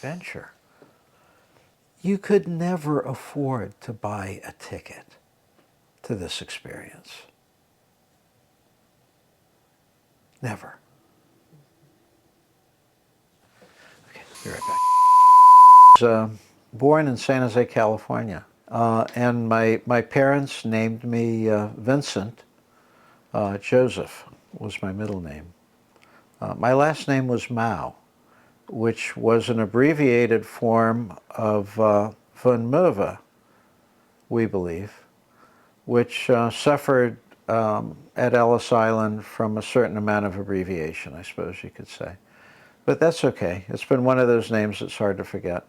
Adventure. You could never afford to buy a ticket to this experience. Never. Okay, be right back. I was born in San Jose, California, and my parents named me Vincent. Joseph was my middle name. My last name was Mow, which was an abbreviated form of Von Mowa, we believe, which suffered at Ellis Island from a certain amount of abbreviation, I suppose you could say. But that's okay. It's been one of those names that's hard to forget,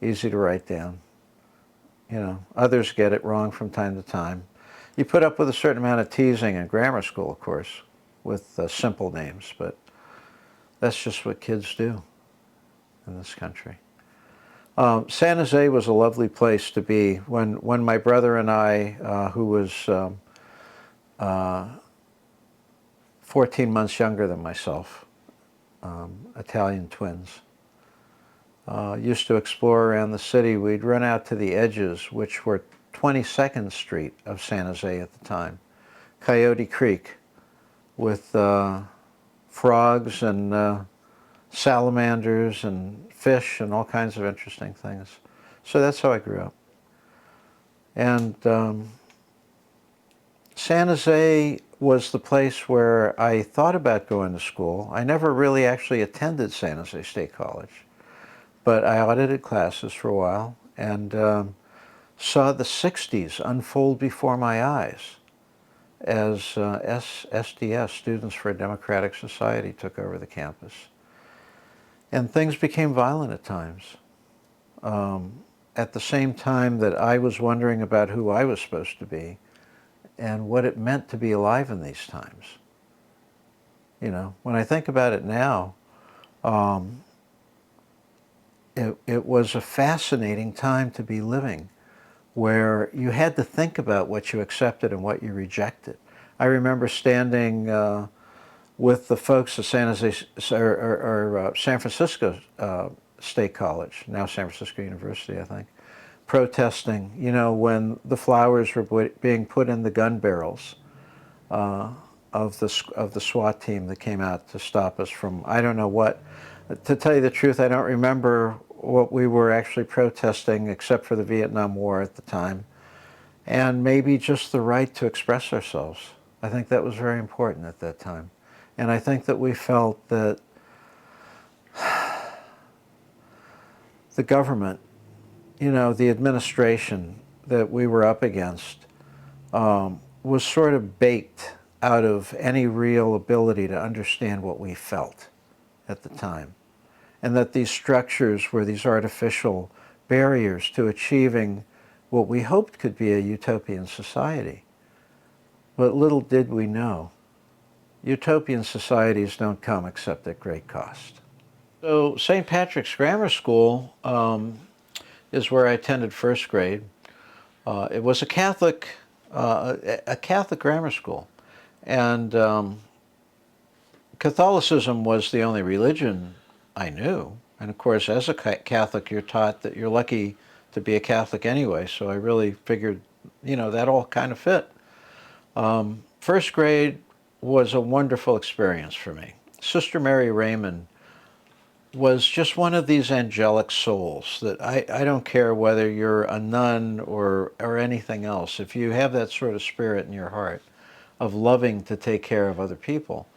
easy to write down. You know, others get it wrong from time to time. You put up with a certain amount of teasing in grammar school, of course, with simple names, but that's just what kids do in this country. San Jose was a lovely place to be. When my brother and I, who was 14 months younger than myself, Italian twins, used to explore around the city, we'd run out to the edges, which were 22nd Street of San Jose at the time, Coyote Creek, with frogs and salamanders and fish and all kinds of interesting things. So that's how I grew up. And San Jose was the place where I thought about going to school. I never really actually attended San Jose State College, but I audited classes for a while and saw the 60s unfold before my eyes as SDS, Students for a Democratic Society, took over the campus. And things became violent at times. At the same time that I was wondering about who I was supposed to be and what it meant to be alive in these times. You know, when I think about it now, it was a fascinating time to be living, where you had to think about what you accepted and what you rejected. I remember standing with the folks at San Jose or San Francisco State College, now San Francisco University, I think, protesting, you know, when the flowers were being put in the gun barrels of the SWAT team that came out to stop us from, I don't know what. To tell you the truth, I don't remember what we were actually protesting except for the Vietnam War at the time, and maybe just the right to express ourselves. I think that was very important at that time. And I think that we felt that the government, you know, the administration that we were up against was sort of baked out of any real ability to understand what we felt at the time. And that these structures were these artificial barriers to achieving what we hoped could be a utopian society. But little did we know, utopian societies don't come except at great cost. So St. Patrick's Grammar School is where I attended first grade. It was a Catholic grammar school, and Catholicism was the only religion I knew. And of course, as a Catholic, you're taught that you're lucky to be a Catholic anyway. So I really figured, you know, that all kind of fit. First grade was a wonderful experience for me. Sister Mary Raymond was just one of these angelic souls that I don't care whether you're a nun or anything else. If you have that sort of spirit in your heart of loving to take care of other people,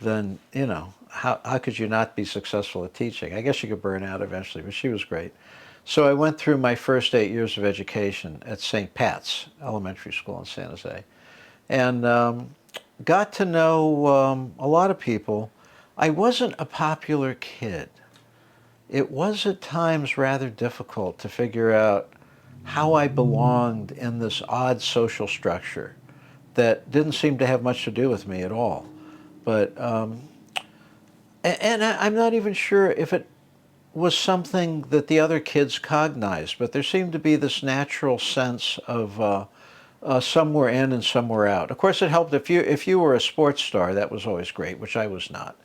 then, you know, how could you not be successful at teaching? I guess you could burn out eventually, but she was great. So I went through my first 8 years of education at St. Pat's Elementary School in San Jose, and got to know a lot of people. I wasn't a popular kid. it was at times rather difficult to figure out how I belonged in this odd social structure that didn't seem to have much to do with me at all. But and I'm not even sure if it was something that the other kids cognized, but there seemed to be this natural sense of somewhere in and somewhere out. Of course, it helped if you were a sports star. That was always great, which I was not.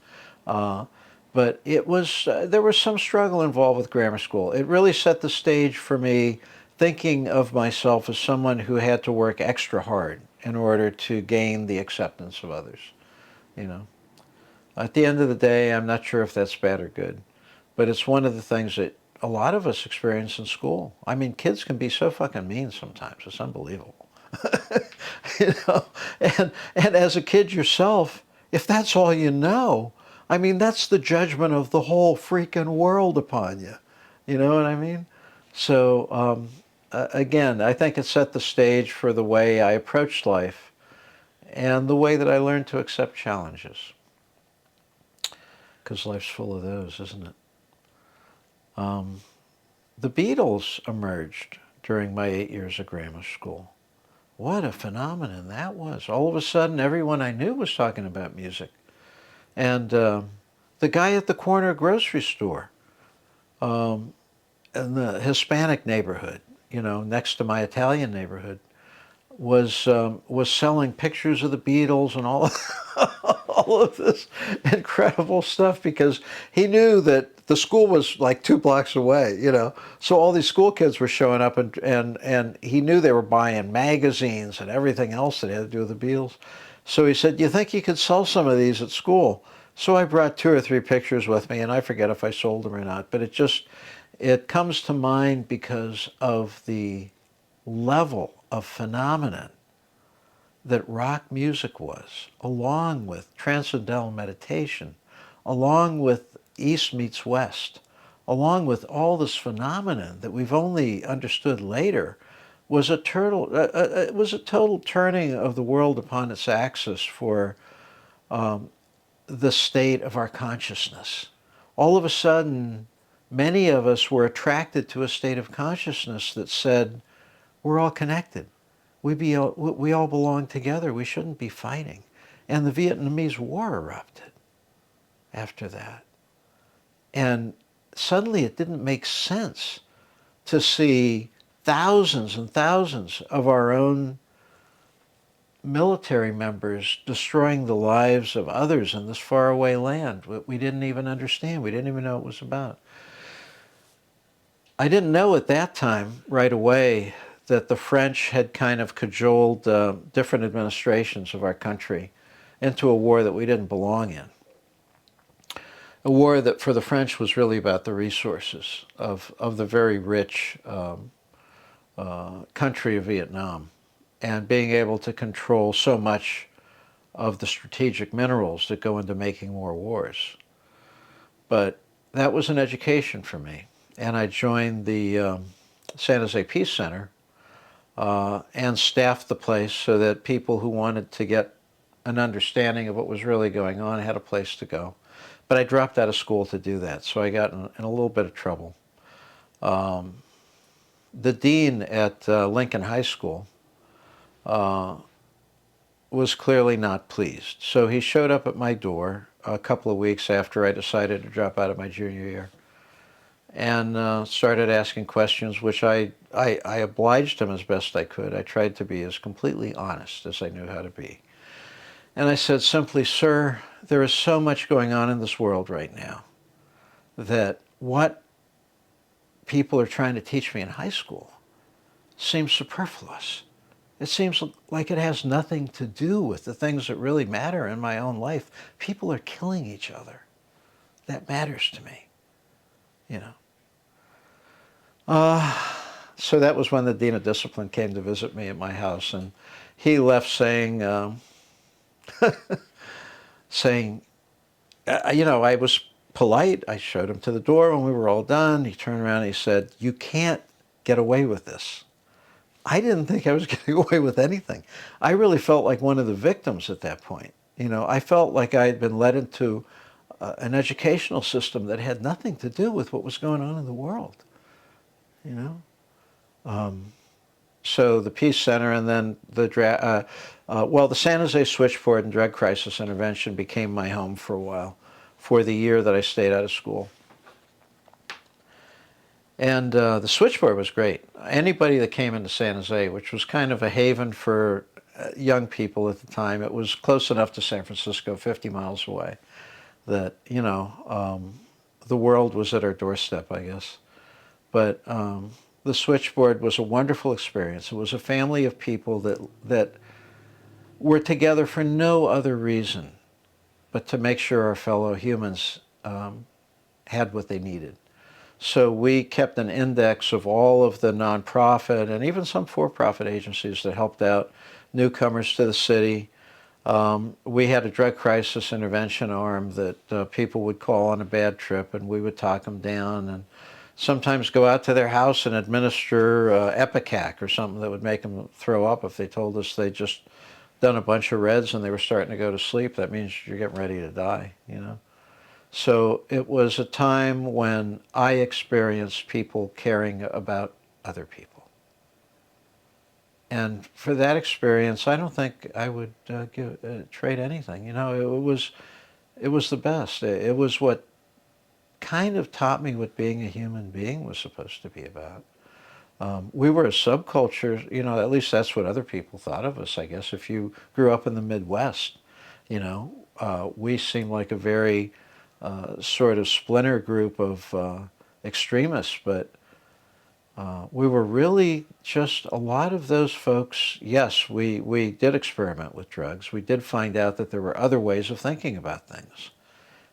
Uh, but it was there was some struggle involved with grammar school. It really set the stage for me thinking of myself as someone who had to work extra hard in order to gain the acceptance of others. You know, at the end of the day, I'm not sure if that's bad or good, but it's one of the things that a lot of us experience in school. I mean, kids can be so fucking mean sometimes. It's unbelievable. You know, and as a kid yourself, if that's all you know, I mean, that's the judgment of the whole freaking world upon you. You know what I mean? So again, I think it set the stage for the way I approached life and the way that I learned to accept challenges. Because life's full of those, isn't it? The Beatles emerged during my 8 years of grammar school. What a phenomenon that was. All of a sudden, everyone I knew was talking about music. And the guy at the corner grocery store in the Hispanic neighborhood, you know, next to my Italian neighborhood, was selling pictures of the Beatles and all all of this incredible stuff because he knew that the school was like 2 blocks away, you know. So all these school kids were showing up and he knew they were buying magazines and everything else that had to do with the Beatles. So he said, "Do you think you could sell some of these at school?" So I brought 2 or 3 pictures with me and I forget if I sold them or not, but it comes to mind because of the level of phenomenon that rock music was, along with transcendental meditation, along with East meets West, along with all this phenomenon that we've only understood later, was it was a total turning of the world upon its axis for the state of our consciousness. All of a sudden, many of us were attracted to a state of consciousness that said, we're all connected. We all belong together. We shouldn't be fighting. And the Vietnamese War erupted after that. And suddenly it didn't make sense to see thousands and thousands of our own military members destroying the lives of others in this faraway land. We didn't even understand. We didn't even know what it was about. I didn't know at that time, right away, that the French had kind of cajoled different administrations of our country into a war that we didn't belong in. A war that for the French was really about the resources of the very rich country of Vietnam and being able to control so much of the strategic minerals that go into making more wars. But that was an education for me. And I joined the San Jose Peace Center and staffed the place so that people who wanted to get an understanding of what was really going on had a place to go. But I dropped out of school to do that, so I got in a little bit of trouble. The dean at Lincoln High School was clearly not pleased. So he showed up at my door a couple of weeks after I decided to drop out of my junior year and started asking questions, which I obliged him as best I could. I tried to be as completely honest as I knew how to be. And I said simply, "Sir, there is so much going on in this world right now that what people are trying to teach me in high school seems superfluous. It seems like it has nothing to do with the things that really matter in my own life. People are killing each other. That matters to me, you know." So that was when the Dean of Discipline came to visit me at my house, and he left saying, you know, I was polite. I showed him to the door when we were all done. He turned around and he said, "You can't get away with this." I didn't think I was getting away with anything. I really felt like one of the victims at that point. You know, I felt like I had been led into an educational system that had nothing to do with what was going on in the world, you know. So the Peace Center, and then the San Jose Switchboard and Drug Crisis Intervention became my home for a while, for the year that I stayed out of school. And the Switchboard was great. Anybody that came into San Jose, which was kind of a haven for young people at the time, it was close enough to San Francisco, 50 miles away, that, you know, the world was at our doorstep, I guess. But the Switchboard was a wonderful experience. It was a family of people that were together for no other reason but to make sure our fellow humans had what they needed. So we kept an index of all of the nonprofit and even some for-profit agencies that helped out newcomers to the city. We had a drug crisis intervention arm that people would call on a bad trip, and we would talk them down, and sometimes go out to their house and administer Epicac or something that would make them throw up if they told us they'd just done a bunch of reds and they were starting to go to sleep. That means you're getting ready to die, you know. So it was a time when I experienced people caring about other people. And for that experience, I don't think I would trade anything. You know, it was the best. It was what kind of taught me what being a human being was supposed to be about. We were a subculture, you know, at least that's what other people thought of us, I guess. If you grew up in the Midwest, you know, we seemed like a very sort of splinter group of extremists, but we were really just a lot of those folks. Yes, we did experiment with drugs. We did find out that there were other ways of thinking about things.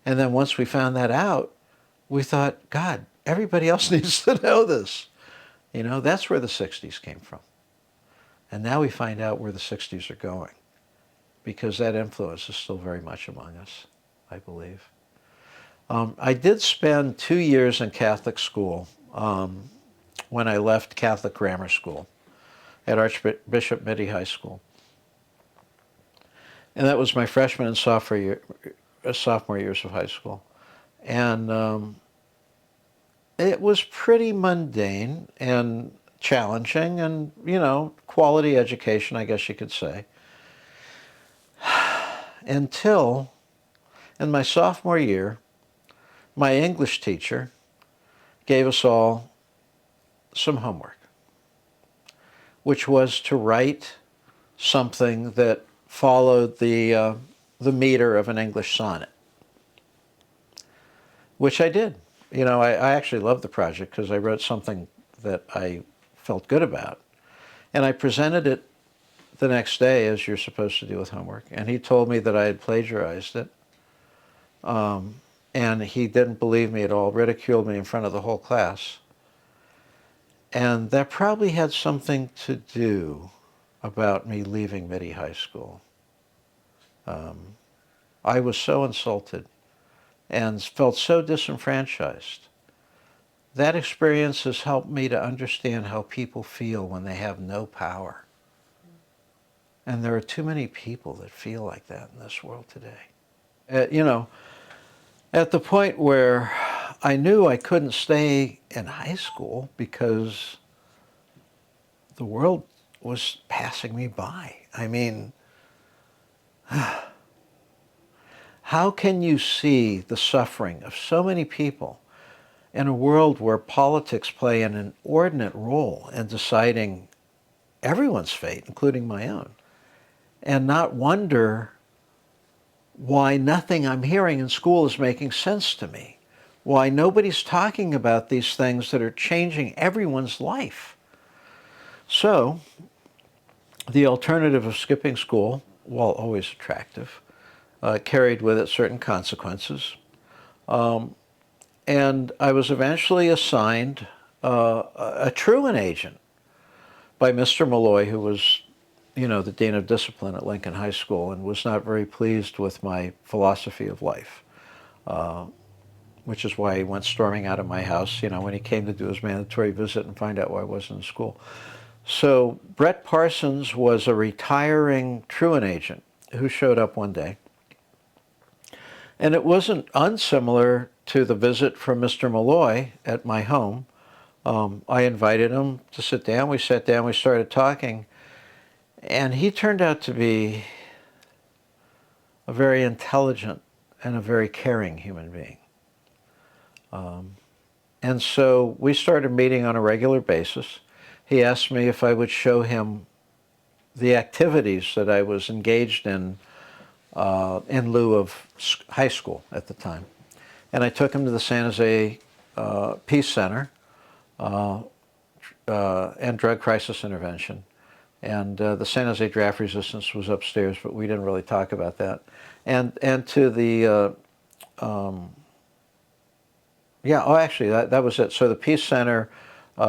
And then once we found that out, we thought, God, everybody else needs to know this. You know, that's where the 60s came from. And now we find out where the 60s are going, because that influence is still very much among us, I believe. I did spend 2 years in Catholic school when I left Catholic grammar school at Archbishop Mitty High School. And that was my freshman and sophomore years of high school. And it was pretty mundane and challenging and, you know, quality education, I guess you could say. Until, in my sophomore year, my English teacher gave us all some homework, which was to write something that followed the meter of an English sonnet, which I did. You know, I actually loved the project because I wrote something that I felt good about. And I presented it the next day, as you're supposed to do with homework, and he told me that I had plagiarized it. And he didn't believe me at all, ridiculed me in front of the whole class. And that probably had something to do about me leaving Mitty High School. I was so insulted and felt so disenfranchised. That experience has helped me to understand how people feel when they have no power. And there are too many people that feel like that in this world today. You know, at the point where I knew I couldn't stay in high school because the world was passing me by. I mean, how can you see the suffering of so many people in a world where politics play an inordinate role in deciding everyone's fate, including my own, and not wonder why nothing I'm hearing in school is making sense to me, why nobody's talking about these things that are changing everyone's life. So the alternative of skipping school, while always attractive, carried with it certain consequences. And I was eventually assigned a truant agent by Mr. Malloy, who was, you know, the Dean of Discipline at Lincoln High School, and was not very pleased with my philosophy of life, which is why he went storming out of my house, you know, when he came to do his mandatory visit and find out why I wasn't in school. So Brett Parsons was a retiring truant agent who showed up one day And it wasn't unsimilar to the visit from Mr. Malloy at my home. I invited him to sit down. We sat down, we started talking, and he turned out to be a very intelligent and a very caring human being. And so we started meeting on a regular basis. He asked me if I would show him the activities that I was engaged in lieu of high school at the time. And I took him to the San Jose Peace Center and Drug Crisis Intervention. And the San Jose Draft Resistance was upstairs, but we didn't really talk about that. And to the, actually, that was it. So the Peace Center,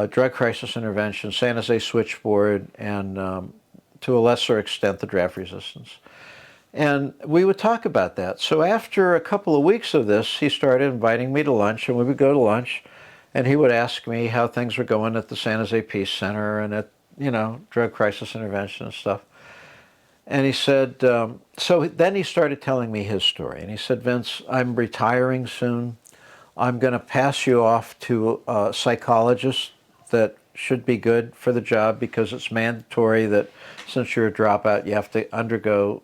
Drug Crisis Intervention, San Jose Switchboard, and to a lesser extent, the Draft Resistance. And we would talk about that. So after a couple of weeks of this, he started inviting me to lunch, and we would go to lunch, and he would ask me how things were going at the San Jose Peace Center and at, Drug Crisis Intervention and stuff. And he said, so then he started telling me his story. And he said, Vince, I'm retiring soon. I'm going to pass you off to a psychologist that should be good for the job, because it's mandatory that since you're a dropout, you have to undergo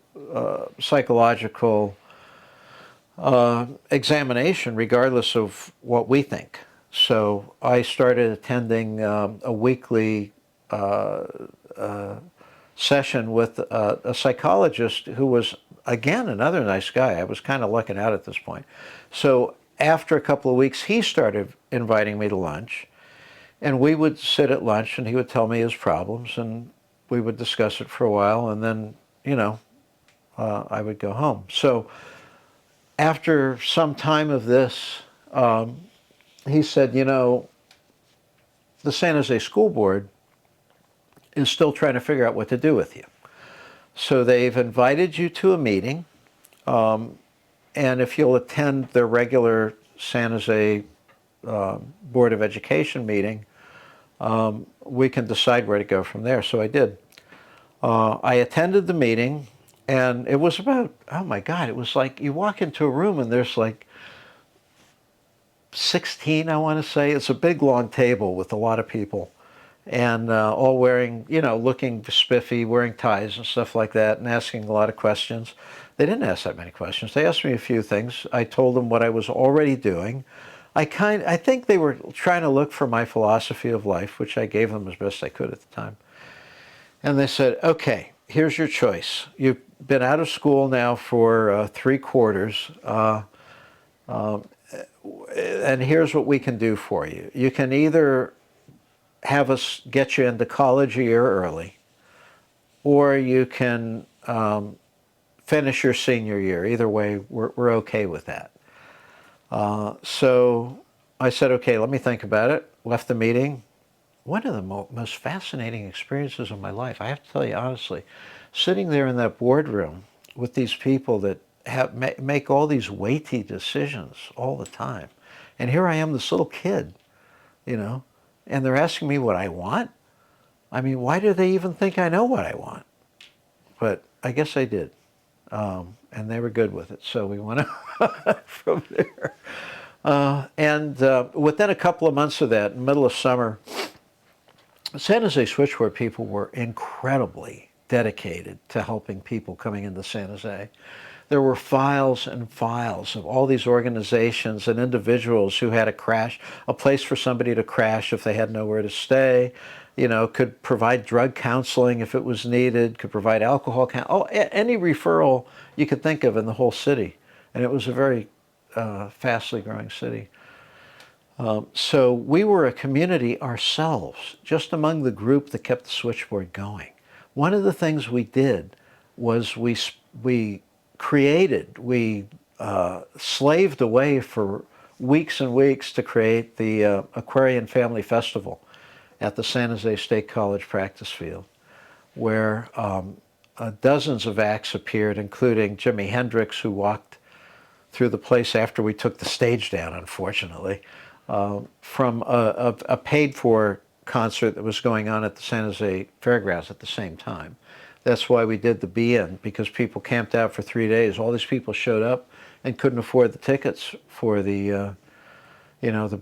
psychological examination regardless of what we think. So I started attending a weekly session with a psychologist who was, again, another nice guy. I was kind of lucking out at this point. So after a couple of weeks, he started inviting me to lunch, and we would sit at lunch, and he would tell me his problems, and we would discuss it for a while, and then, I would go home. So after some time of this, he said, the San Jose School Board is still trying to figure out what to do with you. So they've invited you to a meeting, and if you'll attend their regular San Jose Board of Education meeting, we can decide where to go from there. So I did. I attended the meeting, and it was about, oh my God, it was like you walk into a room and there's like 16, I want to say. It's a big, long table with a lot of people, and all wearing, looking spiffy, wearing ties and stuff like that, and asking a lot of questions. They didn't ask that many questions. They asked me a few things. I told them what I was already doing. I think they were trying to look for my philosophy of life, which I gave them as best I could at the time. And they said, okay, here's your choice. You've been out of school now for 3 quarters, and here's what we can do for you. You can either have us get you into college a year early, or you can finish your senior year. Either way, we're okay with that. So I said, okay, let me think about it. Left the meeting. One of the most fascinating experiences of my life, I have to tell you honestly, sitting there in that boardroom with these people that make all these weighty decisions all the time. And here I am, this little kid, and they're asking me what I want. I mean, why do they even think I know what I want? But I guess I did. And they were good with it. So we went on from there. And within a couple of months of that, in the middle of summer, San Jose Switchboard people were incredibly dedicated to helping people coming into San Jose. There were files and files of all these organizations and individuals who had a place for somebody to crash if they had nowhere to stay, could provide drug counseling if it was needed, could provide alcohol any referral you could think of in the whole city. And it was a very fastly growing city. So we were a community ourselves, just among the group that kept the switchboard going. One of the things we did was we slaved away for weeks and weeks to create the Aquarian Family Festival at the San Jose State College practice field, where dozens of acts appeared, including Jimi Hendrix, who walked through the place after we took the stage down, unfortunately, from a paid-for concert that was going on at the San Jose Fairgrounds at the same time. That's why we did the Be In, because people camped out for 3 days. All these people showed up, and couldn't afford the tickets for the, you know, the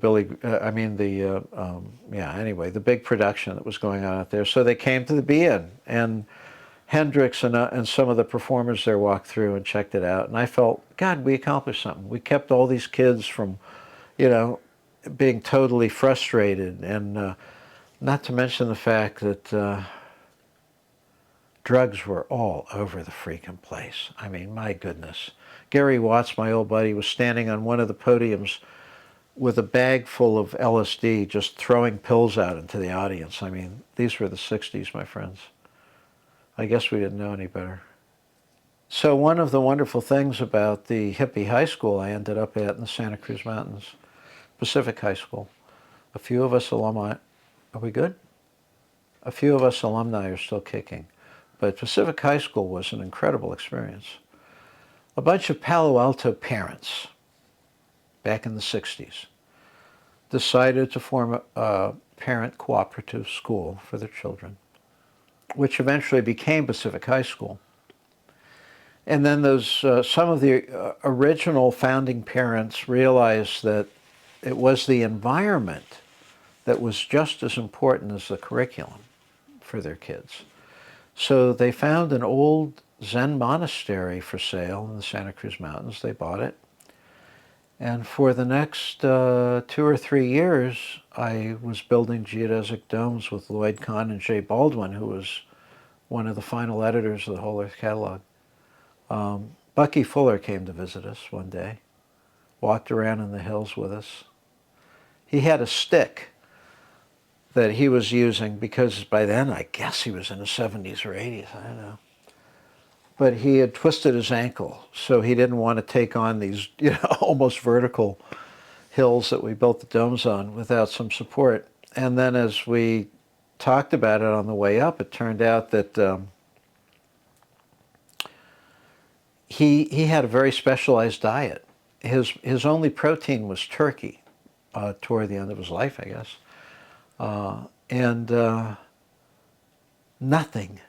anyway, the big production that was going on out there. So they came to the Be-In, and Hendrix and some of the performers there walked through and checked it out. And I felt, God, we accomplished something. We kept all these kids from, you know, being totally frustrated, and not to mention the fact that drugs were all over the freaking place. I mean, my goodness. Gary Watts, my old buddy, was standing on one of the podiums with a bag full of LSD, just throwing pills out into the audience. I mean, these were the 60s, my friends. I guess we didn't know any better. So one of the wonderful things about the hippie high school I ended up at in the Santa Cruz Mountains, Pacific High School, a few of us alumni, are we good? A few of us alumni are still kicking. But Pacific High School was an incredible experience. A bunch of Palo Alto parents, back in the 60s, decided to form a parent cooperative school for their children, which eventually became Pacific High School. And then those some of the original founding parents realized that it was the environment that was just as important as the curriculum for their kids. So they found an old Zen monastery for sale in the Santa Cruz Mountains. They bought it. And for the next 2 or 3 years, I was building geodesic domes with Lloyd Kahn and Jay Baldwin, who was one of the final editors of the Whole Earth Catalog. Bucky Fuller came to visit us one day, walked around in the hills with us. He had a stick that he was using because by then, I guess he was in his 70s or 80s, I don't know. But he had twisted his ankle, so he didn't want to take on these, you know, almost vertical hills that we built the domes on without some support. And then as we talked about it on the way up, it turned out that he had a very specialized diet. His only protein was turkey toward the end of his life, I guess. And nothing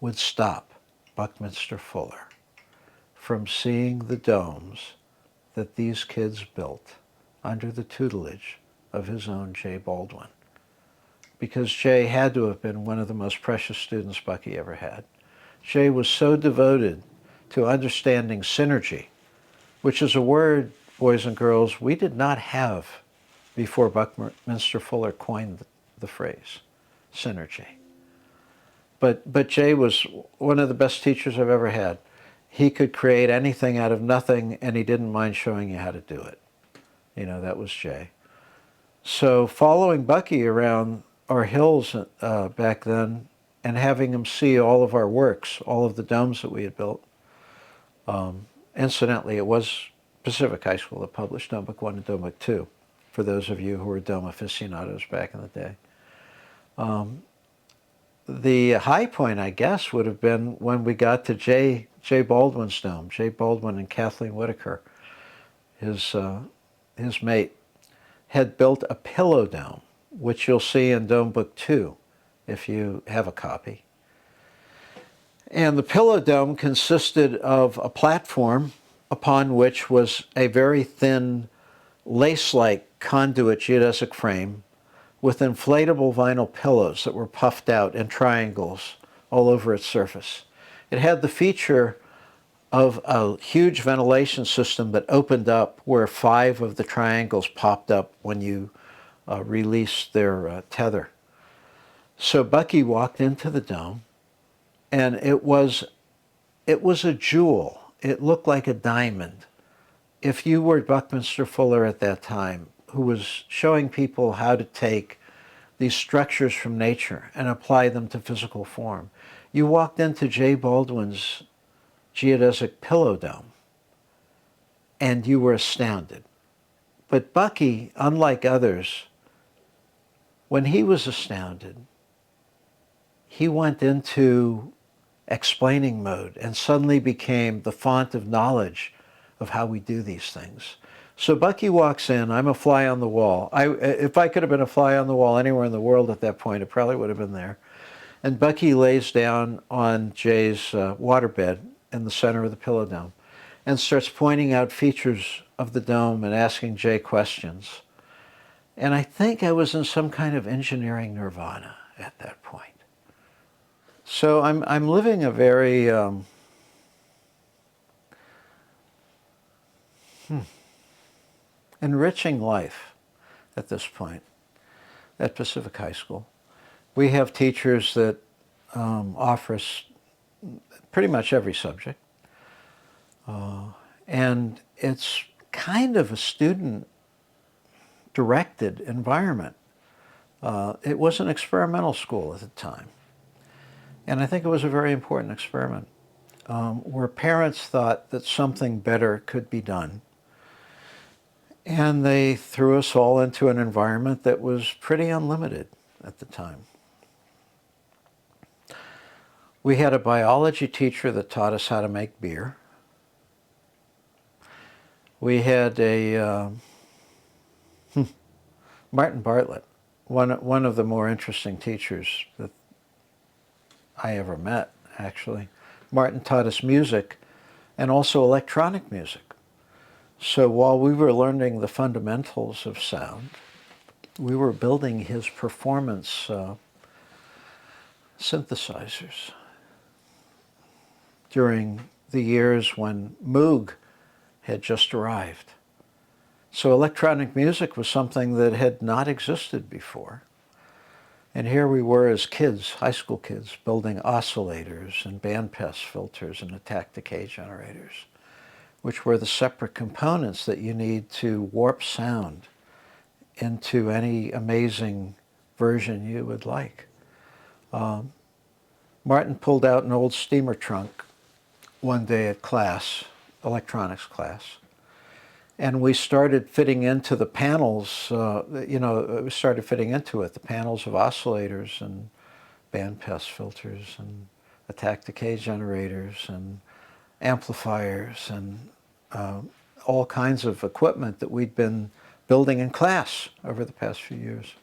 would stop Buckminster Fuller from seeing the domes that these kids built under the tutelage of his own Jay Baldwin. Because Jay had to have been one of the most precious students Bucky ever had. Jay was so devoted to understanding synergy, which is a word, boys and girls, we did not have before Buckminster Fuller coined the phrase, synergy. But Jay was one of the best teachers I've ever had. He could create anything out of nothing, and he didn't mind showing you how to do it. You know, that was Jay. So following Bucky around our hills back then and having him see all of our works, all of the domes that we had built. Incidentally, it was Pacific High School that published Dome Book 1 and Dome Book 2, for those of you who were dome aficionados back in the day. The high point, I guess, would have been when we got to Jay Baldwin's dome. Jay Baldwin and Kathleen Whitaker, his mate, had built a pillow dome, which you'll see in Dome Book 2, if you have a copy. And the pillow dome consisted of a platform upon which was a very thin, lace-like conduit geodesic frame with inflatable vinyl pillows that were puffed out in triangles all over its surface. It had the feature of a huge ventilation system that opened up where 5 of the triangles popped up when you released their tether. So Bucky walked into the dome, and it was a jewel. It looked like a diamond. If you were Buckminster Fuller at that time, who was showing people how to take these structures from nature and apply them to physical form, you walked into Jay Baldwin's geodesic pillow dome, and you were astounded. But Bucky, unlike others, when he was astounded, he went into explaining mode and suddenly became the font of knowledge of how we do these things. So Bucky walks in, I'm a fly on the wall. If I could have been a fly on the wall anywhere in the world at that point, it probably would have been there. And Bucky lays down on Jay's waterbed in the center of the pillow dome. and starts pointing out features of the dome and asking Jay questions. And I think I was in some kind of engineering nirvana at that point. So I'm living a very enriching life at this point at Pacific High School. We have teachers that offer us pretty much every subject. And it's kind of a student-directed environment. It was an experimental school at the time. And I think it was a very important experiment, where parents thought that something better could be done. And they threw us all into an environment that was pretty unlimited at the time. We had a biology teacher that taught us how to make beer. We had a Martin Bartlett, one of the more interesting teachers that I ever met, actually. Martin taught us music and also electronic music. So while we were learning the fundamentals of sound, we were building his performance synthesizers during the years when Moog had just arrived. So electronic music was something that had not existed before. And here we were as kids, high school kids, building oscillators and bandpass filters and attack decay generators, which were the separate components that you need to warp sound into any amazing version you would like. Martin pulled out an old steamer trunk one day at class, electronics class, and we started fitting into the panels, we started fitting into it, the panels of oscillators and bandpass filters and attack decay generators and amplifiers and all kinds of equipment that we'd been building in class over the past few years.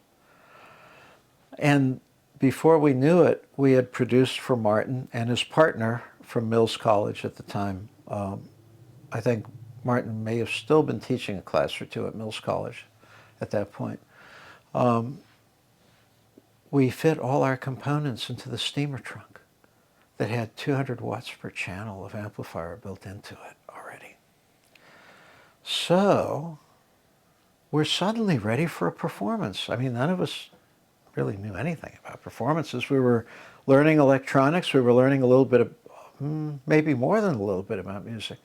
And before we knew it, we had produced for Martin and his partner from Mills College at the time. I think Martin may have still been teaching a class or two at Mills College at that point. We fit all our components into the steamer trunk that had 200 watts per channel of amplifier built into it already. So we're suddenly ready for a performance. I mean, none of us really knew anything about performances. We were learning electronics. We were learning a little bit of, maybe more than a little bit about music.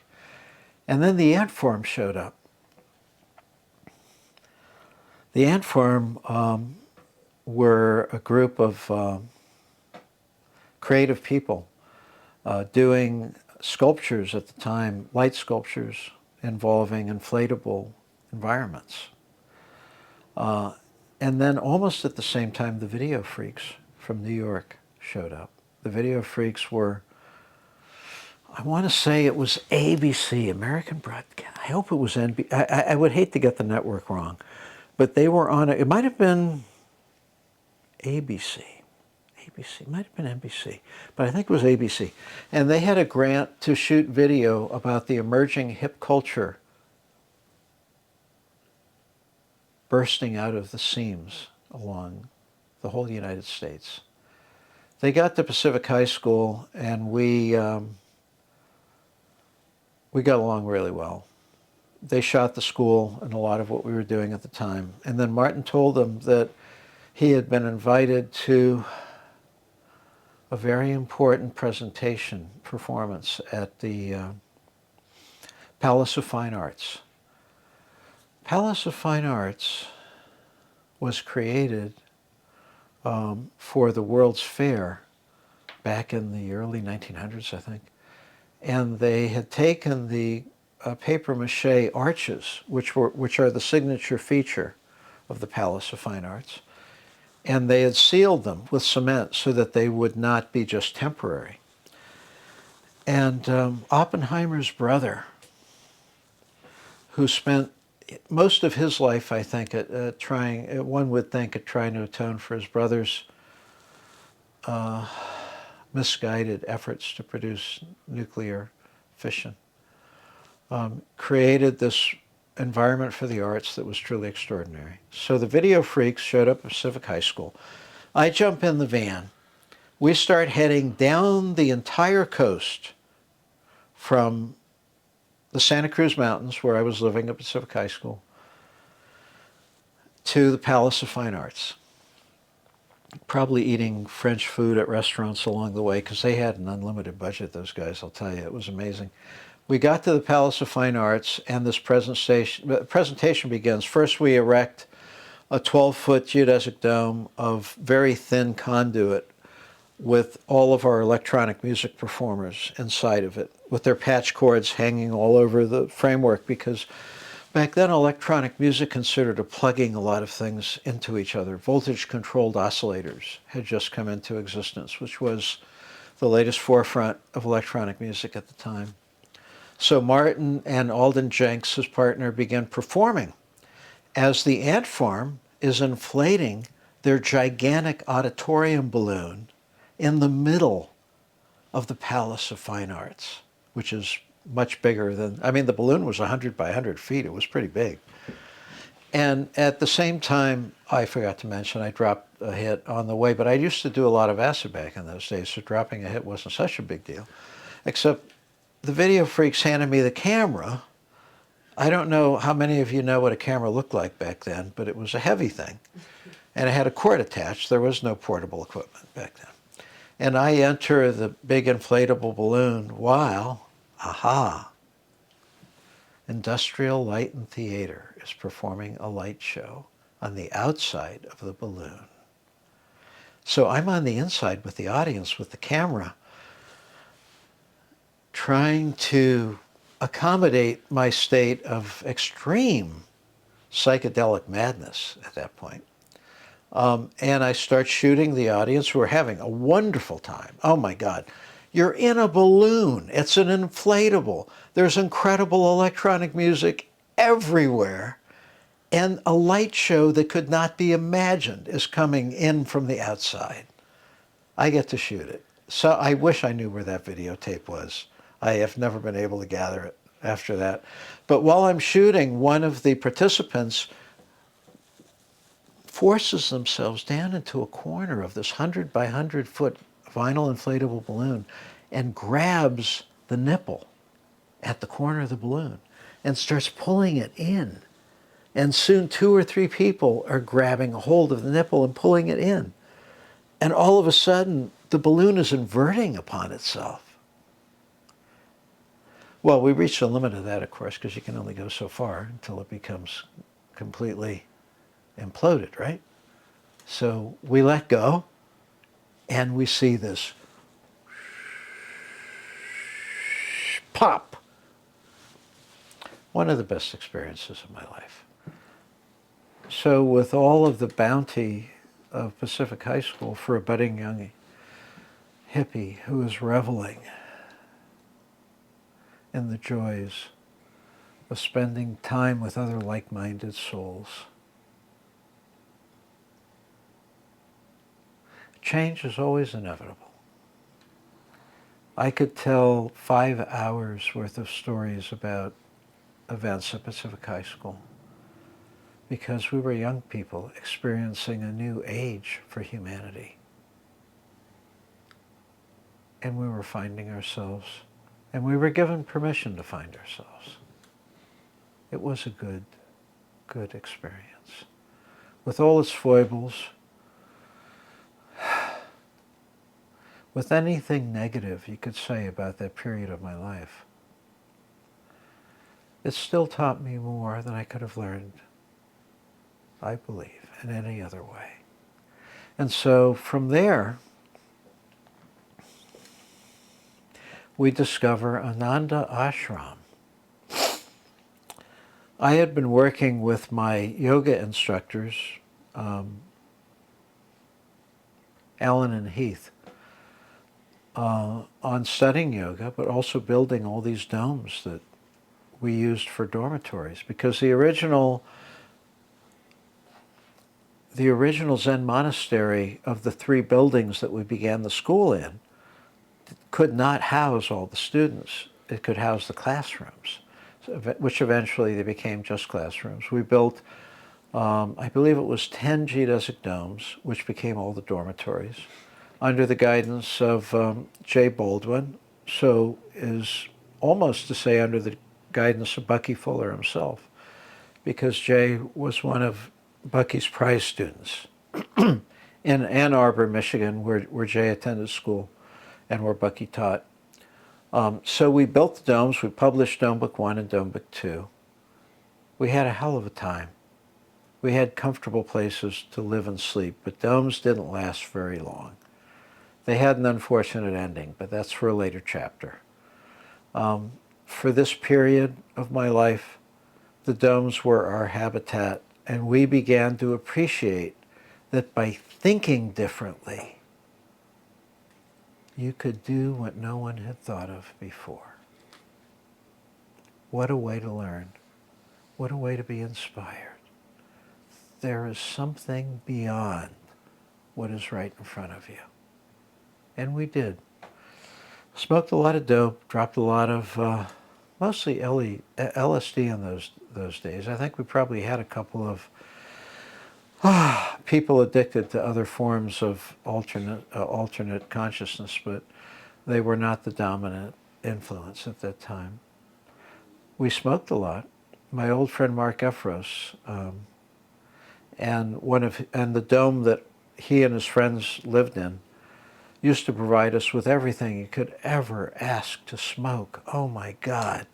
And then the ant farm showed up. The ant farm were a group of creative people doing sculptures at the time, light sculptures involving inflatable environments. And then almost at the same time, the Video Freaks from New York showed up. The Video Freaks were, I want to say it was ABC, American Broadcast. I hope it was NBC. I would hate to get the network wrong, but they were on it. It might have been ABC. It might have been NBC, but I think it was ABC. And they had a grant to shoot video about the emerging hip culture bursting out of the seams along the whole United States. They got to Pacific High School, and we got along really well. They shot the school and a lot of what we were doing at the time. And then Martin told them that he had been invited to a very important presentation performance at the Palace of Fine Arts. Palace of Fine Arts was created for the World's Fair back in the early 1900s, I think. And they had taken the papier-mâché arches, which are the signature feature of the Palace of Fine Arts, and they had sealed them with cement so that they would not be just temporary. And Oppenheimer's brother, who spent most of his life, I think, one would think, at trying to atone for his brother's misguided efforts to produce nuclear fission. created this environment for the arts that was truly extraordinary. So the video freaks showed up at Pacific High School. I jump in the van. We start heading down the entire coast from the Santa Cruz Mountains, where I was living at Pacific High School, to the Palace of Fine Arts. Probably eating French food at restaurants along the way, because they had an unlimited budget, those guys, I'll tell you. It was amazing. We got to the Palace of Fine Arts, and this presentation begins. First, we erect a 12-foot geodesic dome of very thin conduit with all of our electronic music performers inside of it, with their patch cords hanging all over the framework, because back then electronic music considered plugging a lot of things into each other. Voltage-controlled oscillators had just come into existence, which was the latest forefront of electronic music at the time. So Martin and Alden Jenks, his partner, began performing as the ant farm is inflating their gigantic auditorium balloon in the middle of the Palace of Fine Arts, which is much bigger than, I mean, the balloon was 100 by 100 feet. It was pretty big. And at the same time, I forgot to mention, I dropped a hit on the way, but I used to do a lot of acid back in those days, so dropping a hit wasn't such a big deal. Except the video freaks handed me the camera. I don't know how many of you know what a camera looked like back then, but it was a heavy thing. And it had a cord attached. There was no portable equipment back then. And I enter the big inflatable balloon while, Industrial Light and Theater is performing a light show on the outside of the balloon. So I'm on the inside with the audience, with the camera, trying to accommodate my state of extreme psychedelic madness at that point. And I start shooting the audience, who are having a wonderful time. Oh my God, you're in a balloon. It's an inflatable. There's incredible electronic music everywhere. And a light show that could not be imagined is coming in from the outside. I get to shoot it. So I wish I knew where that videotape was. I have never been able to gather it after that. But while I'm shooting, one of the participants forces themselves down into a corner of this 100 by 100 foot vinyl inflatable balloon and grabs the nipple at the corner of the balloon and starts pulling it in. And soon 2 or 3 people are grabbing a hold of the nipple and pulling it in. And all of a sudden, the balloon is inverting upon itself. Well, we reached the limit of that, of course, because you can only go so far until it becomes completely imploded, right? So we let go, and we see this pop. One of the best experiences of my life. So with all of the bounty of Pacific High School for a budding young hippie who is reveling in the joys of spending time with other like-minded souls, change is always inevitable. I could tell 5 hours worth of stories about events at Pacific High School because we were young people experiencing a new age for humanity. And we were finding ourselves, and we were given permission to find ourselves. It was a good experience. With all its foibles, with anything negative you could say about that period of my life, it still taught me more than I could have learned, I believe, in any other way. And so from there, we discover Ananda Ashram. I had been working with my yoga instructors, Alan and Heath, on studying yoga, but also building all these domes that we used for dormitories, because the original Zen monastery of the 3 buildings that we began the school in could not house all the students. It could house the classrooms. which eventually they became just classrooms. We built, I believe it was 10 geodesic domes, which became all the dormitories, under the guidance of J. Baldwin, so is almost to say under the guidance of Bucky Fuller himself, because Jay was one of Bucky's prize students in Ann Arbor, Michigan, where Jay attended school and where Bucky taught. So we built the domes. We published Dome Book 1 and Dome Book 2. We had a hell of a time. We had comfortable places to live and sleep, but domes didn't last very long. They had an unfortunate ending, but that's for a later chapter. For this period of my life, the domes were our habitat, and we began to appreciate that by thinking differently, you could do what no one had thought of before. What a way to learn. What a way to be inspired. There is something beyond what is right in front of you. And we did. Smoked a lot of dope, dropped a lot of mostly LSD in those days. I think we probably had a couple of people addicted to other forms of alternate consciousness, but they were not the dominant influence at that time. We smoked a lot. My old friend Mark Efros, and the dome that he and his friends lived in used to provide us with everything you could ever ask to smoke. Oh my God.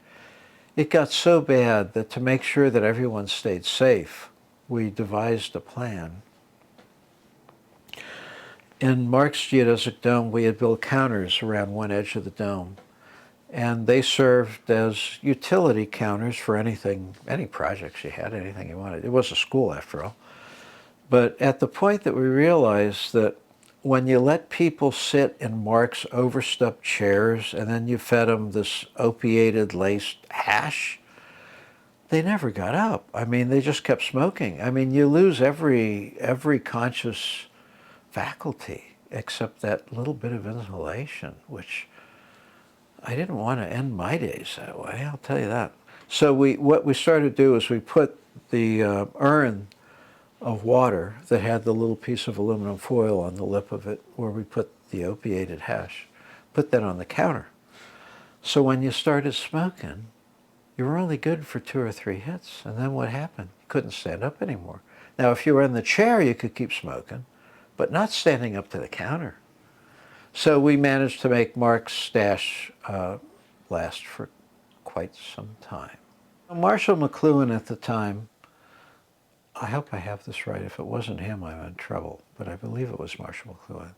It got so bad that to make sure that everyone stayed safe, we devised a plan. In Mark's geodesic dome, we had built counters around one edge of the dome, and they served as utility counters for anything, any projects you had, anything you wanted. It was a school after all. But at the point that we realized that when you let people sit in Mark's overstuffed chairs and then you fed them this opiated laced hash, they never got up. I mean, they just kept smoking. I mean, you lose every conscious faculty except that little bit of inhalation, which I didn't want to end my days that way, I'll tell you that. So what we started to do is we put the urn of water that had the little piece of aluminum foil on the lip of it where we put the opiated hash, put that on the counter. So when you started smoking, you were only good for 2 or 3 hits, and then what happened? You couldn't stand up anymore. Now, if you were in the chair, you could keep smoking, but not standing up to the counter. So we managed to make Mark's stash last for quite some time. Marshall McLuhan at the time, I hope I have this right. If it wasn't him, I'm in trouble. But I believe it was Marshall McLuhan